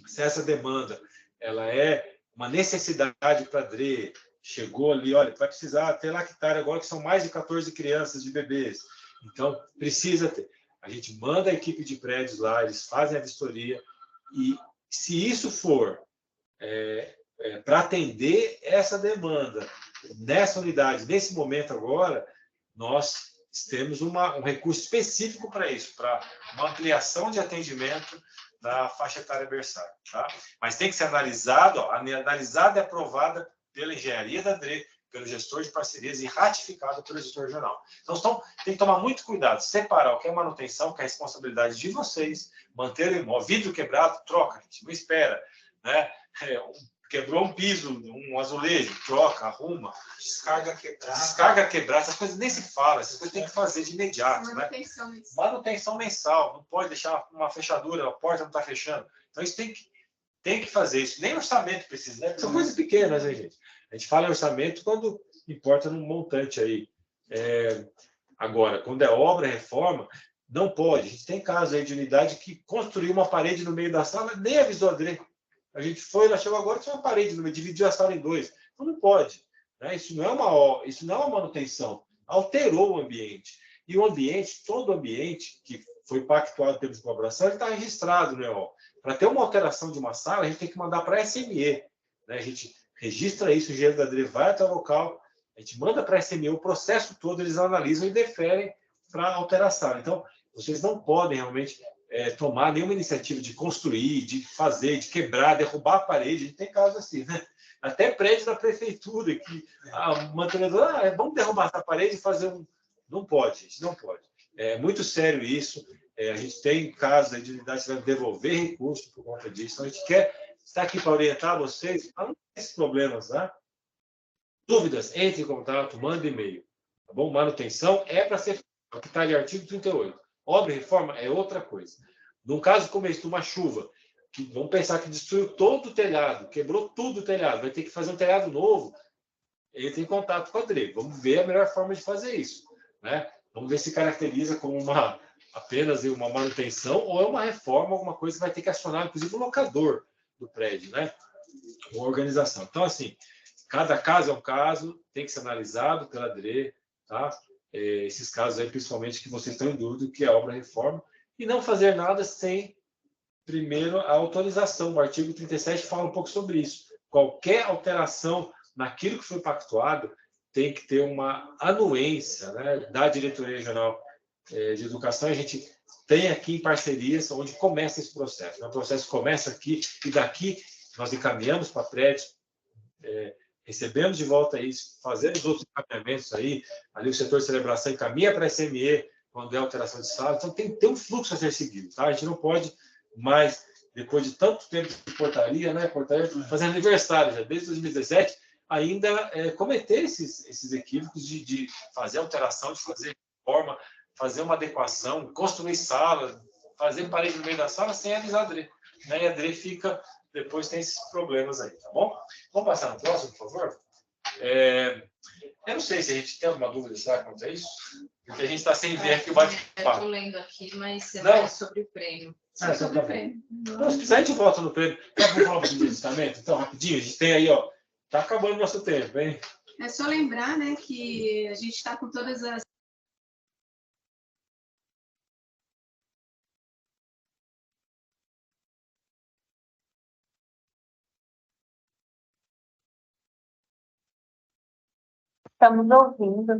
se essa demanda ela é uma necessidade para a DRE, chegou ali, olha, vai precisar ter lactário agora, que são mais de 14 crianças, de bebês. Então, precisa ter. A gente manda a equipe de prédios lá, eles fazem a vistoria, e se isso for para atender essa demanda nessa unidade, nesse momento agora, nós temos um recurso específico para isso, para uma ampliação de atendimento da faixa etária berçária. Tá? Mas tem que ser analisado, analisada e aprovada pela engenharia da DRE, pelo gestor de parcerias e ratificado pelo gestor regional. Então, tem que tomar muito cuidado, separar o que é manutenção, que é a responsabilidade de vocês, manter o imóvel, vidro quebrado, troca, gente, não espera, né? Quebrou um piso, um azulejo, troca, arruma. Descarga quebrada, essas coisas nem se fala, essas coisas tem que fazer de imediato. Manutenção, né? Manutenção mensal, não pode deixar uma fechadura, a porta não está fechando. Então, isso tem que fazer isso. Nem orçamento precisa, né? São coisas pequenas, né, gente? A gente fala em orçamento quando importa num montante aí. Agora, quando é obra, reforma, não pode. A gente tem casos aí de unidade que construiu uma parede no meio da sala, nem avisou a DRE. A gente foi, ela chegou agora, tinha uma parede no meio, dividiu a sala em dois. Então não pode. Né? Isso não é uma manutenção. Alterou o ambiente. E o ambiente, todo o ambiente que foi pactuado em termos de colaboração, ele está registrado no EO. Para ter uma alteração de uma sala, a gente tem que mandar para a SME. Né? A gente registra isso, o engenheiro da DRE vai até o local, a gente manda para a SME o processo todo, eles analisam e deferem para alterar a sala. Então, vocês não podem realmente tomar nenhuma iniciativa de construir, de fazer, de quebrar, derrubar a parede. A gente tem casos assim, né? Até prédio da prefeitura, que a mantenedora, vamos derrubar essa parede e fazer um... Não pode, gente, não pode. É muito sério isso. A gente tem casos de unidades que vão devolver recursos por conta disso. Então, a gente quer estar aqui para orientar vocês para não ter esses problemas, né? Dúvidas? Entre em contato, manda e-mail. Tá bom? Manutenção é para ser... É o que está ali, artigo 38. Obra e reforma é outra coisa. Num caso como esse, uma chuva, que vamos pensar que destruiu todo o telhado, quebrou tudo o telhado, vai ter que fazer um telhado novo, entra em contato com a DRE. Vamos ver a melhor forma de fazer isso. Né? Vamos ver se caracteriza como apenas uma manutenção ou é uma reforma, alguma coisa que vai ter que acionar, inclusive, o locador do prédio, né? Uma organização. Então, assim, cada caso é um caso, tem que ser analisado pela DRE, tá? Esses casos aí, principalmente, que vocês estão em dúvida, que é obra reforma, e não fazer nada sem primeiro, a autorização. O artigo 37 fala um pouco sobre isso. Qualquer alteração naquilo que foi pactuado tem que ter uma anuência, né, da Diretoria Regional de Educação. A gente tem aqui em parcerias onde começa esse processo. O processo começa aqui e daqui nós encaminhamos para prédios, recebemos de volta isso, fazemos outros encaminhamentos aí, ali o setor de celebração encaminha para a SME quando é alteração de sala. Então tem que ter um fluxo a ser seguido, tá? A gente não pode mais, depois de tanto tempo de portaria, né, fazendo aniversário já desde 2017, ainda cometer esses equívocos de fazer alteração, de fazer reforma, fazer uma adequação, construir sala, fazer parede no meio da sala sem avisar a DRE. Né? E a DRE fica, depois tem esses problemas aí, tá bom? Vamos passar no próximo, por favor? Eu não sei se a gente tem alguma dúvida, será, quanto a isso? Porque a gente está sem ver aqui o bate-papo. Eu estou lendo aqui, mas é sobre o prêmio. Sobre o prêmio. Não, se quiser, a gente volta no prêmio. Vamos falar um pouquinho de ajustamento? Então, rapidinho, a gente tem aí, ó, tá acabando o nosso tempo, hein? É só lembrar, né, que a gente está com todas as Estamos ouvindo.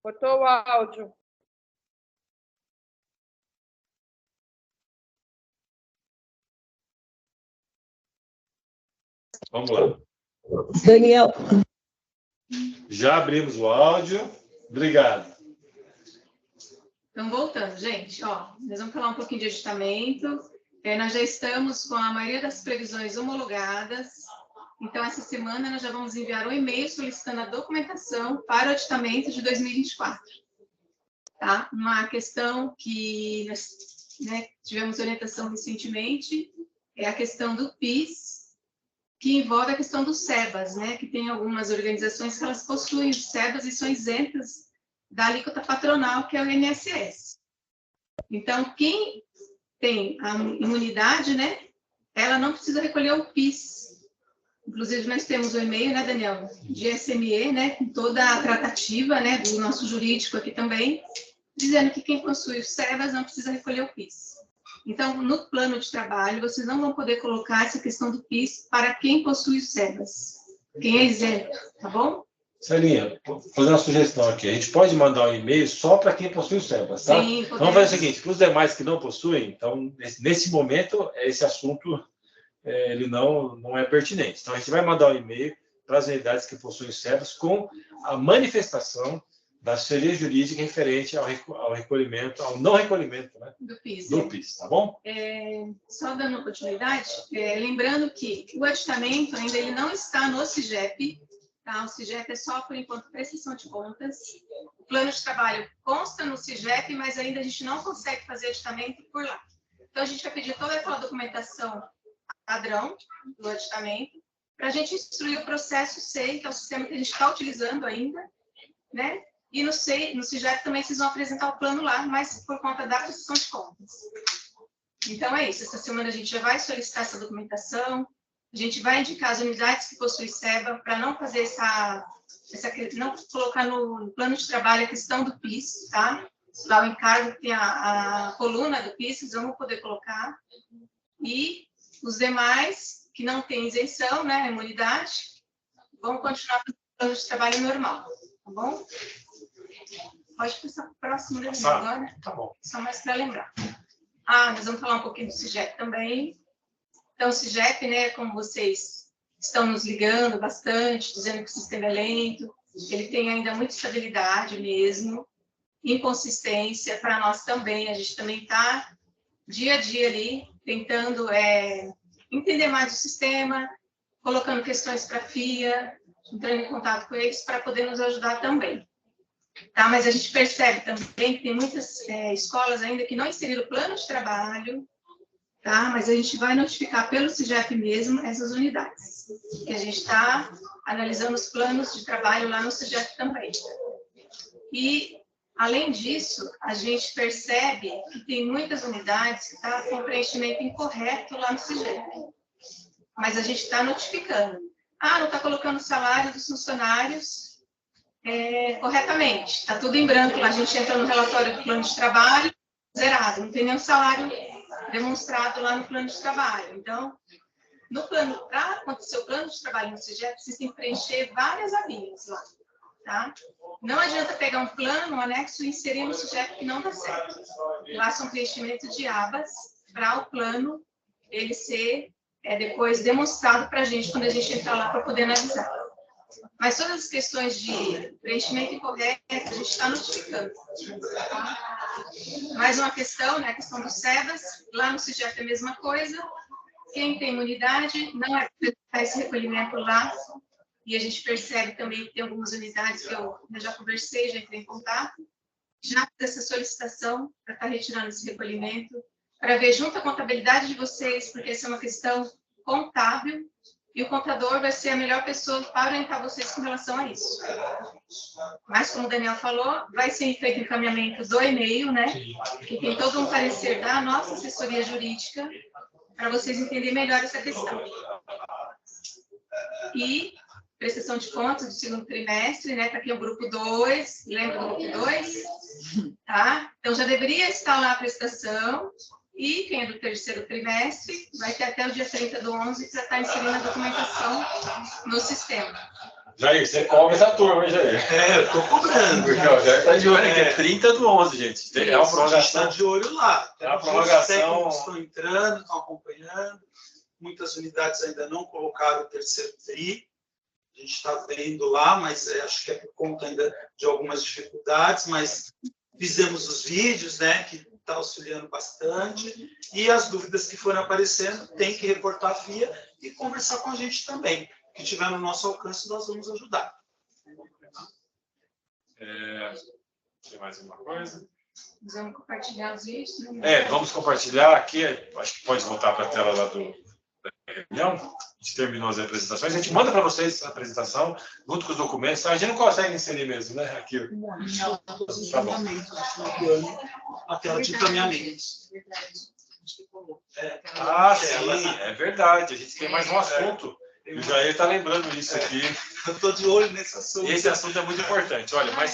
Cortou o áudio. Vamos lá. Daniel. Já abrimos o áudio. Obrigado. Então, voltando, gente, ó, nós vamos falar um pouquinho de ajustamento. Nós já estamos com a maioria das previsões homologadas. Então, essa semana, nós já vamos enviar um e-mail solicitando a documentação para o aditamento de 2024. Tá? Uma questão que nós, né, tivemos orientação recentemente é a questão do PIS, que envolve a questão dos SEBAS, né, que tem algumas organizações que elas possuem os SEBAS e são isentas da alíquota patronal, que é o INSS. Então, quem tem a imunidade, né, ela não precisa recolher o PIS. Inclusive, nós temos o e-mail, né, Daniel, de SME, né, com toda a tratativa, né, do nosso jurídico aqui também, dizendo que quem possui os SEBAS não precisa recolher o PIS. Então, no plano de trabalho, vocês não vão poder colocar essa questão do PIS para quem possui os SEBAS, quem é isento, tá bom? Celinha, vou fazer uma sugestão aqui. A gente pode mandar um e-mail só para quem possui o SEBAS, tá? Sim, podemos. Vamos fazer o seguinte, para os demais que não possuem, então, nesse momento, esse assunto ele não é pertinente. Então, a gente vai mandar um e-mail para as unidades que possuem o SEBAS com a manifestação da assessoria jurídica referente ao recolhimento, ao não recolhimento, né, do PIS. Do PIS, tá bom? Só dando continuidade, lembrando que o aditamento ainda ele não está no CIGEP, tá? O CIGEP é só, por enquanto, prestação de contas. O plano de trabalho consta no CIGEP, mas ainda a gente não consegue fazer aditamento por lá. Então, a gente vai pedir toda aquela documentação padrão do aditamento para a gente instruir o processo SEI, que é o sistema que a gente está utilizando ainda, né? E no CIGEP também vocês vão apresentar o plano lá, mas por conta da prestação de contas. Então, é isso. Essa semana a gente já vai solicitar essa documentação, a gente vai indicar as unidades que possuem SEBA para não fazer não colocar no plano de trabalho a questão do PIS, tá? Lá o encargo tem a coluna do PIS, vocês vão poder colocar. E os demais, que não têm isenção, né, imunidade, vão continuar com o plano de trabalho normal, tá bom? Pode passar para o próximo agora. Tá bom. Só mais para lembrar. Nós vamos falar um pouquinho do CIGEP também. Então, o CIGEP, né, como vocês estão nos ligando bastante, dizendo que o sistema é lento, ele tem ainda muita estabilidade mesmo, inconsistência para nós também. A gente também está, dia a dia ali, tentando entender mais o sistema, colocando questões para a FIA, entrando em contato com eles para poder nos ajudar também. Tá? Mas a gente percebe também que tem muitas escolas ainda que não inseriram o plano de trabalho, tá? Mas a gente vai notificar pelo CIGEP mesmo essas unidades. E a gente está analisando os planos de trabalho lá no CIGEP também. E, além disso, a gente percebe que tem muitas unidades que estão com preenchimento incorreto lá no CIGEP. Mas a gente está notificando. Não está colocando o salário dos funcionários corretamente. Está tudo em branco. A gente entra no relatório do plano de trabalho, zerado. Não tem nenhum salário demonstrado lá no plano de trabalho. Então, no plano, para acontecer o plano de trabalho no CIGEP, vocês têm que preencher várias abinhas lá. Tá? Não adianta pegar um plano, um anexo e inserir no CIGEP que não dá certo. Lá são preenchimentos de abas para o plano ele ser depois demonstrado para a gente quando a gente entrar lá para poder analisar. Mas todas as questões de preenchimento incorreto, a gente está notificando. Mais uma questão, né, a questão dos SEBAS, lá no CIGEP é a mesma coisa. Quem tem imunidade, não é para esse recolhimento lá, e a gente percebe também que tem algumas unidades que eu já conversei, já entrei em contato, já fiz essa solicitação para estar retirando esse recolhimento, para ver junto à contabilidade de vocês, porque essa é uma questão contábil, e o contador vai ser a melhor pessoa para orientar vocês com relação a isso. Mas, como o Daniel falou, vai ser feito encaminhamento do e-mail, né? E tem todo um parecer da nossa assessoria jurídica, para vocês entenderem melhor essa questão. E prestação de contas do segundo trimestre, né? Está aqui o grupo 2, lembra do grupo 2? Tá? Então, já deveria estar lá a prestação, e quem é do terceiro trimestre vai ter até o dia 30/11 para estar inserindo a documentação no sistema. Jair, você come essa turma, hein, Jair? Eu estou cobrando. Porque o Jair está de olho aqui, é 30/11, gente. É uma prorrogação. Está de olho lá. É uma prorrogação. Os técnicos estão entrando, estão acompanhando. Muitas unidades ainda não colocaram o terceiro TRI. A gente está vendo lá, mas acho que é por conta ainda de algumas dificuldades, mas fizemos os vídeos, né, que está auxiliando bastante, e as dúvidas que forem aparecendo, tem que reportar via e conversar com a gente também. O que tiver no nosso alcance, nós vamos ajudar. Tem mais alguma coisa? Vamos compartilhar os vídeos, né? Vamos compartilhar aqui. Acho que pode voltar para a tela lá da reunião. A gente terminou as apresentações. A gente manda para vocês a apresentação, junto com os documentos. A gente não consegue inserir mesmo, né? Aqui. Não, Tá bom. A tela de encaminhamento. Sim, é verdade. A gente tem mais um assunto. E o Jair está lembrando isso aqui. Eu estou de olho nesse assunto. Esse assunto é muito importante. Olha, mais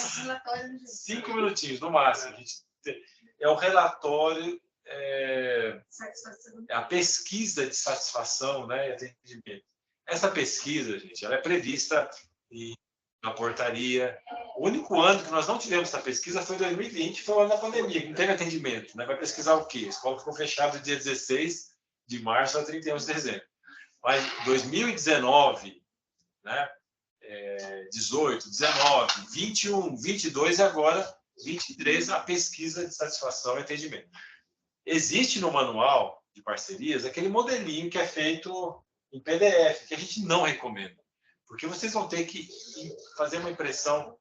5 minutinhos no máximo. É o relatório, a pesquisa de satisfação, né, e atendimento. Essa pesquisa, gente, ela é prevista na portaria. O único ano que nós não tivemos essa pesquisa foi 2020, foi o ano da pandemia, que não teve atendimento. Né? Vai pesquisar o quê? A escola ficou fechada dia 16 de março a 31 de dezembro. Mas 2019, né, 18, 19, 21, 22 e agora 23, a pesquisa de satisfação e atendimento. Existe no manual de parcerias aquele modelinho que é feito em PDF, que a gente não recomenda, porque vocês vão ter que fazer uma impressão,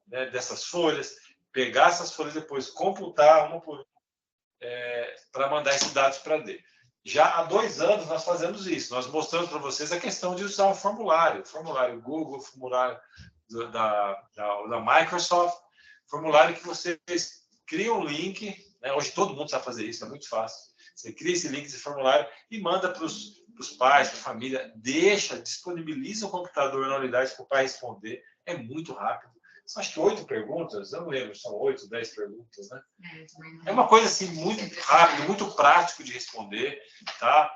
né, dessas folhas, pegar essas folhas depois, computar uma por uma, para mandar esses dados para a D. Já há 2 anos nós fazemos isso, nós mostramos para vocês a questão de usar um formulário Google, formulário da Microsoft, formulário que vocês criam um link, né? Hoje todo mundo sabe fazer isso, é muito fácil. Você cria esse link, esse formulário e manda para os pais, para a família, disponibiliza o computador na unidade para o pai responder, é muito rápido. São acho que 8 perguntas, eu não lembro, são 8, 10 perguntas, né? É uma coisa assim muito rápido, muito prático de responder, tá?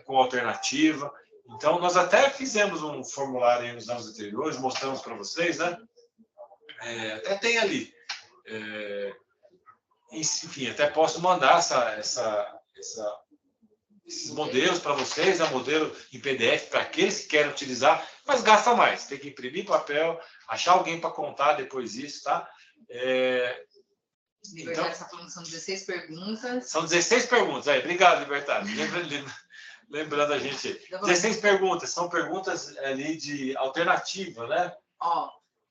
Com alternativa. Então, nós até fizemos um formulário aí nos anos anteriores, mostramos para vocês, né? Até tem ali. Enfim, até posso mandar esses modelos para vocês, modelo em PDF para aqueles que querem utilizar, mas gasta mais. Tem que imprimir papel, achar alguém para contar depois isso, tá? Então, está falando que são 16 perguntas. São 16 perguntas. Aí, obrigado, Libertad. Lembrando a gente. 16 perguntas. São perguntas ali de alternativa, né?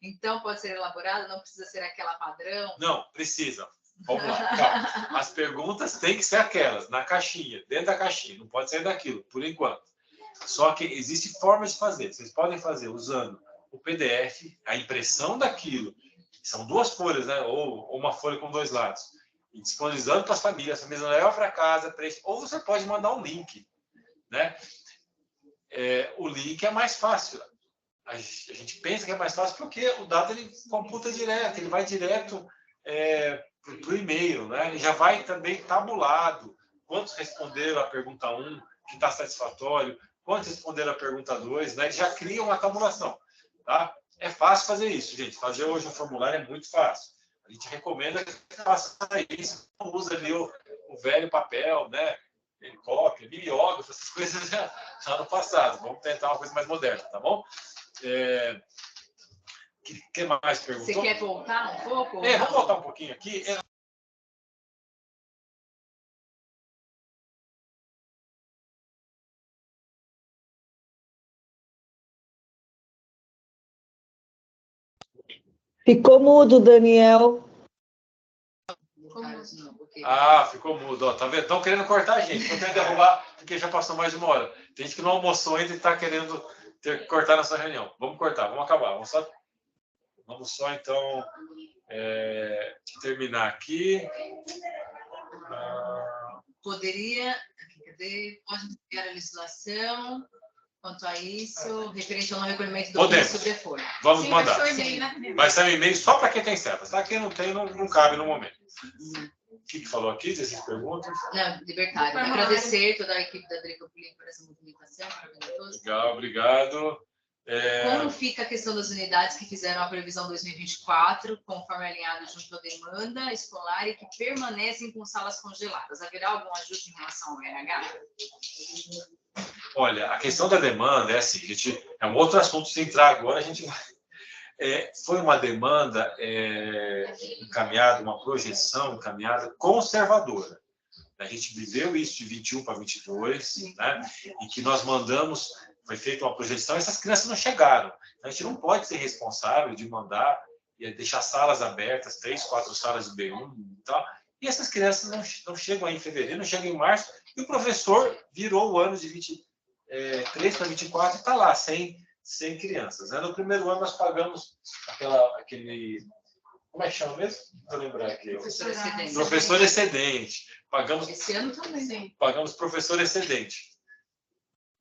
Então, pode ser elaborada, não precisa ser aquela padrão? Não, precisa. Vamos lá. Calma. As perguntas têm que ser aquelas, na caixinha, dentro da caixinha. Não pode sair daquilo, por enquanto. Só que existe formas de fazer. Vocês podem fazer usando o PDF, a impressão daquilo. São 2 folhas, né? Ou uma folha com 2 lados. E disponibilizando para as famílias. A família leva para casa. Ou você pode mandar um link, né? O link é mais fácil. a gente pensa que é mais fácil porque o dado ele computa direto, ele vai direto para o e-mail, né? Ele já vai também tabulado. Quantos responderam a pergunta 1, que está satisfatório, quantos responderam a pergunta 2, né? Ele já cria uma tabulação, tá? É fácil fazer isso, gente. Fazer hoje um formulário é muito fácil. A gente recomenda que faça isso, não usa ali o velho papel, né? Ele cópia, mimeógrafo, essas coisas já no passado. Vamos tentar uma coisa mais moderna, tá bom? Que mais perguntou? Você quer voltar um pouco? Vamos voltar um pouquinho aqui. Ficou mudo, Daniel. Ficou mudo. Ó, tá vendo? Estão querendo cortar a gente. Estão querendo derrubar, porque já passou mais de uma hora. Tem gente que não almoçou ainda e está querendo cortar nessa reunião. Vamos cortar, vamos acabar. Vamos só então, terminar aqui. Poderia, pode modificar a legislação quanto a isso, referente ao não recolhimento do bem sobre folha. Vamos mandar. Vai sair um e-mail só para quem tem CEPAS, tá? Quem não tem, não cabe no momento. O que falou aqui, dessas perguntas? Não, libertário. Agradecer toda a equipe da Drica Pulim por essa movimentação. Legal, obrigado. Como fica a questão das unidades que fizeram a previsão 2024, conforme alinhado junto à demanda escolar e que permanecem com salas congeladas? Haverá algum ajuste em relação ao RH? Olha, a questão da demanda é assim, é um outro assunto, se entrar agora, a gente vai... foi uma demanda encaminhada, uma projeção encaminhada conservadora. A gente viveu isso de 21 para 22, né? Em que nós mandamos, foi feita uma projeção e essas crianças não chegaram. Então, a gente não pode ser responsável de mandar e deixar salas abertas, 3, 4 salas de B1 e tal, e essas crianças não chegam aí em fevereiro, não chegam em março, e o professor virou o ano de 23 para 24 e está lá, sem crianças. Né? No primeiro ano, nós pagamos aquele... Como é que chama mesmo? Vou lembrar aqui. Professor excedente. Pagamos... Esse ano também. Sim. Pagamos professor excedente.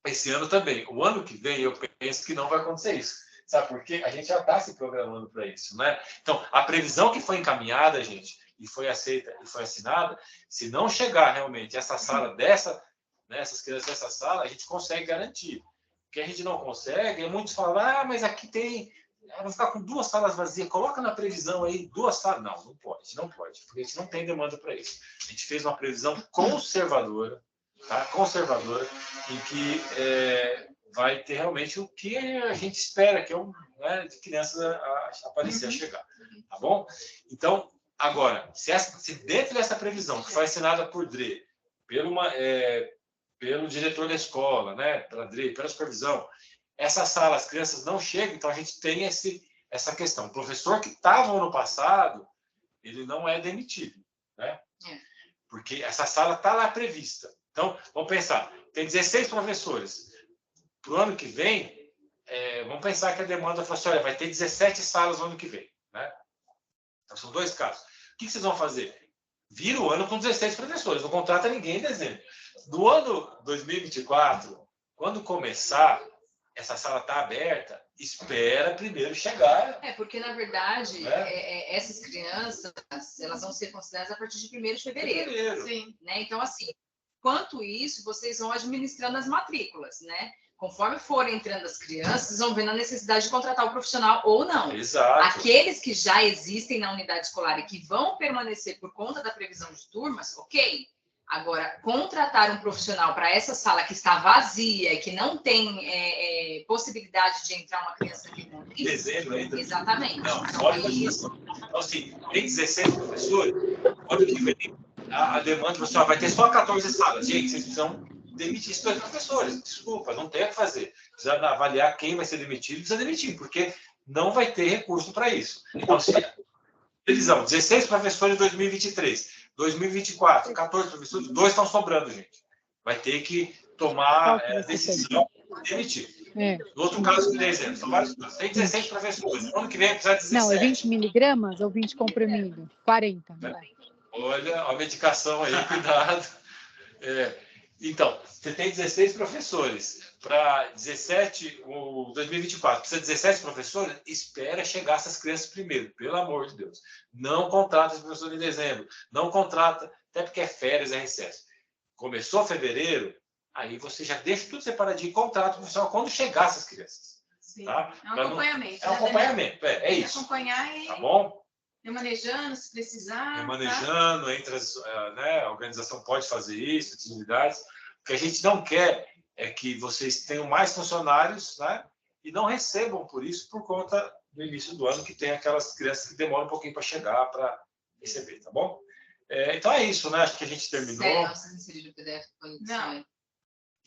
Esse ano também. O ano que vem, eu penso que não vai acontecer isso. Sabe por quê? A gente já está se programando para isso, né? Então, a previsão que foi encaminhada, gente, e foi aceita e foi assinada, se não chegar realmente essa sala essas crianças dessa sala, a gente consegue garantir. O que a gente não consegue é muitos falar, mas aqui tem... Vamos ficar com 2 salas vazias, coloca na previsão aí 2 salas. Não pode, porque a gente não tem demanda para isso. A gente fez uma previsão conservadora, tá? Conservadora, em que vai ter realmente o que a gente espera, que é de crianças aparecer, a chegar. Tá bom? Então, agora, se dentro dessa previsão, que foi assinada por DRE, pelo diretor da escola, né, pela DRE, pela supervisão, essa sala, as crianças não chegam, então a gente tem essa questão. O professor que estava no ano passado, ele não é demitido, né? Porque essa sala está lá prevista. Então, vamos pensar, tem 16 professores. Para o ano que vem, vamos pensar que a demanda fosse, olha, vai ter 17 salas no ano que vem, né? Então, são 2 casos. O que vocês vão fazer? Vira o ano com 16 professores, não contrata ninguém em dezembro. Do ano 2024, quando começar, essa sala está aberta, espera primeiro chegar. Porque, na verdade, essas crianças, elas vão ser consideradas a partir de 1º de fevereiro. Sim. Né? Então, assim, quanto isso, vocês vão administrando as matrículas, né? Conforme forem entrando as crianças, vocês vão vendo a necessidade de contratar o profissional ou não. Exato. Aqueles que já existem na unidade escolar e que vão permanecer por conta da previsão de turmas, ok. Agora, contratar um profissional para essa sala que está vazia e que não tem possibilidade de entrar uma criança naquele momento. Dezembro ainda? Exatamente. Não, então, assim, tem 16 professores, ano que vem, a demanda profissional vai ter só 14 salas. Gente, vocês precisam demitir esses 2 professores. Desculpa, não tem o que fazer. Precisa avaliar quem vai ser demitido, precisa demitir, porque não vai ter recurso para isso. Então, se previsão, 16 professores em 2023. 2024, 14 professores, 2 estão sobrando, gente. Vai ter que tomar decisão de demitir. No outro caso, por exemplo, são vários casos. Tem 16 professores. No ano que vem, precisa de 17. Não, é 20 miligramas ou 20 comprimido? 40. Olha a medicação aí, cuidado. Então, você tem 16 professores. Para 17, o 2024, precisa de 17 professores? Espera chegar essas crianças primeiro, pelo amor de Deus. Não contrata os professores em dezembro. Não contrata, até porque é férias, é recesso. Começou fevereiro, aí você já deixa tudo separadinho e contrata o professor quando chegar essas crianças. Sim. Tá? É um acompanhamento. É um acompanhamento, é isso. Acompanhar e... Tá bom? Remanejando, se precisar. Remanejando, tá? Entre as, né, a organização pode fazer isso, atividades. O que a gente não quer é que vocês tenham mais funcionários, né, e não recebam por isso por conta do início do ano, que tem aquelas crianças que demoram um pouquinho para chegar para receber, tá bom? Então é isso, né? Acho que a gente terminou. Sério, vocês inseriram o PDF? Não.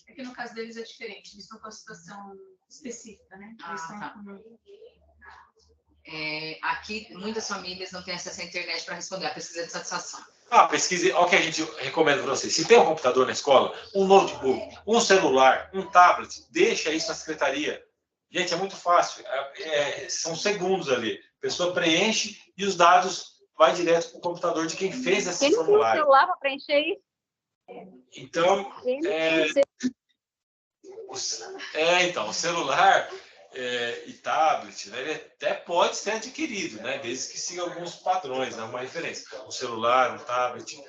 É que no caso deles é diferente. Eles estão com a situação específica, né? Eles estão tá. com... Aqui, muitas famílias não têm acesso à internet para responder a pesquisa de satisfação. Pesquise, olha o que a gente recomenda para vocês. Se tem um computador na escola, um notebook, um celular, um tablet, deixa isso na secretaria. Gente, é muito fácil. São segundos ali. A pessoa preenche e os dados vai direto para o computador de quem fez esse formulário. Tem um celular para preencher isso? Então, o celular e tablet, né, ele até pode ser adquirido, né, desde que siga alguns padrões, né, uma referência. Um celular, um tablet,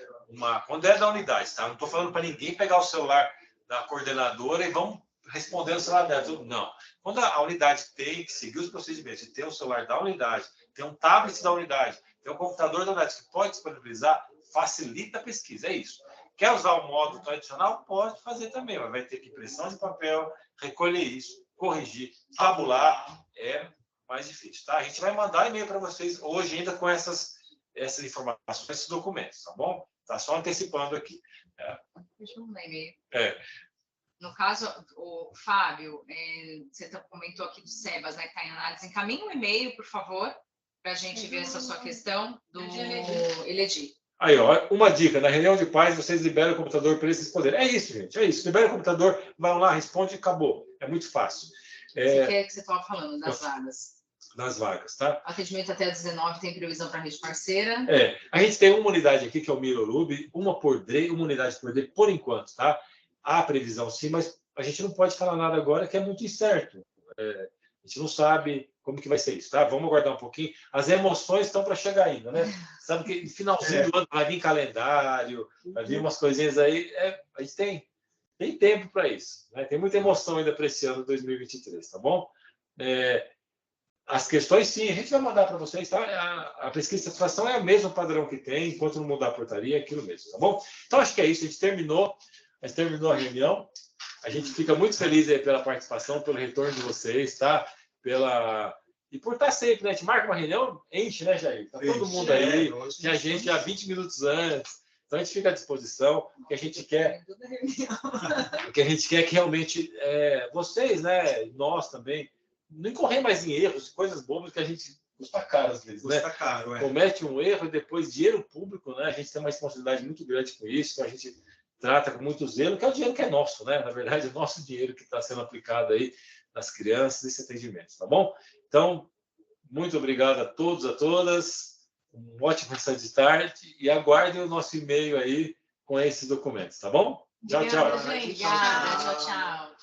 quando é da unidade, tá? Não estou falando para ninguém pegar o celular da coordenadora e vamos responder o celular dela. Não. Quando a unidade tem que seguir os procedimentos, e ter um celular da unidade, ter um tablet da unidade, ter um computador da unidade que pode disponibilizar, facilita a pesquisa, é isso. Quer usar o modo tradicional? Pode fazer também, mas vai ter que impressão de papel, recolher isso, corrigir, tabular, é mais difícil, tá? A gente vai mandar e-mail para vocês hoje ainda com essas informações, esses documentos, tá bom? Tá só antecipando aqui. Deixa eu mandar e-mail. No caso, o Fábio, você comentou aqui do SEBAS, né, que está em análise. Encaminhe um e-mail, por favor, para a gente ver essa sua questão do Eledi. Aí, ó, uma dica, na reunião de pais, vocês liberam o computador para eles responderem. É isso, gente, é isso. Libera o computador, vão lá, responde e acabou. É muito fácil. Você quer que você estava falando das vagas? Das vagas, tá? Atendimento até 19 tem previsão para a rede parceira. A gente tem uma unidade aqui, que é o Mirorub, uma unidade por DRE, por enquanto, tá? Há previsão sim, mas a gente não pode falar nada agora, que é muito incerto. A gente não sabe como que vai ser isso, tá? Vamos aguardar um pouquinho. As emoções estão para chegar ainda, né? Sabe que no finalzinho do ano vai vir calendário, vai vir umas coisinhas aí. A gente tem tempo para isso, né? Tem muita emoção ainda para esse ano 2023, tá bom? As questões, sim, a gente vai mandar para vocês, tá? A pesquisa de satisfação é o mesmo padrão que tem, enquanto não mudar a portaria, é aquilo mesmo, tá bom? Então, acho que é isso, a gente terminou a reunião. A gente fica muito feliz aí pela participação, pelo retorno de vocês, tá? E por estar sempre, né? A gente marca uma reunião, enche, né, Jair? Tá todo mundo aí, e a gente já 20 minutos antes. Então, a gente fica à disposição. O que a gente quer é que realmente vocês, né, nós também, não incorrer mais em erros, coisas bobas que a gente custa caro às vezes, né? Custa caro, Comete um erro e depois dinheiro público, né? A gente tem uma responsabilidade muito grande com isso, então a gente trata com muito zelo, que é o dinheiro que é nosso, né? Na verdade, é o nosso dinheiro que está sendo aplicado aí nas crianças, nesse atendimento, tá bom? Então, muito obrigado a todos, a todas. Um ótimo restante de tarde e aguardem o nosso e-mail aí com esses documentos, tá bom? Tchau, tchau. Obrigada, tchau, tchau.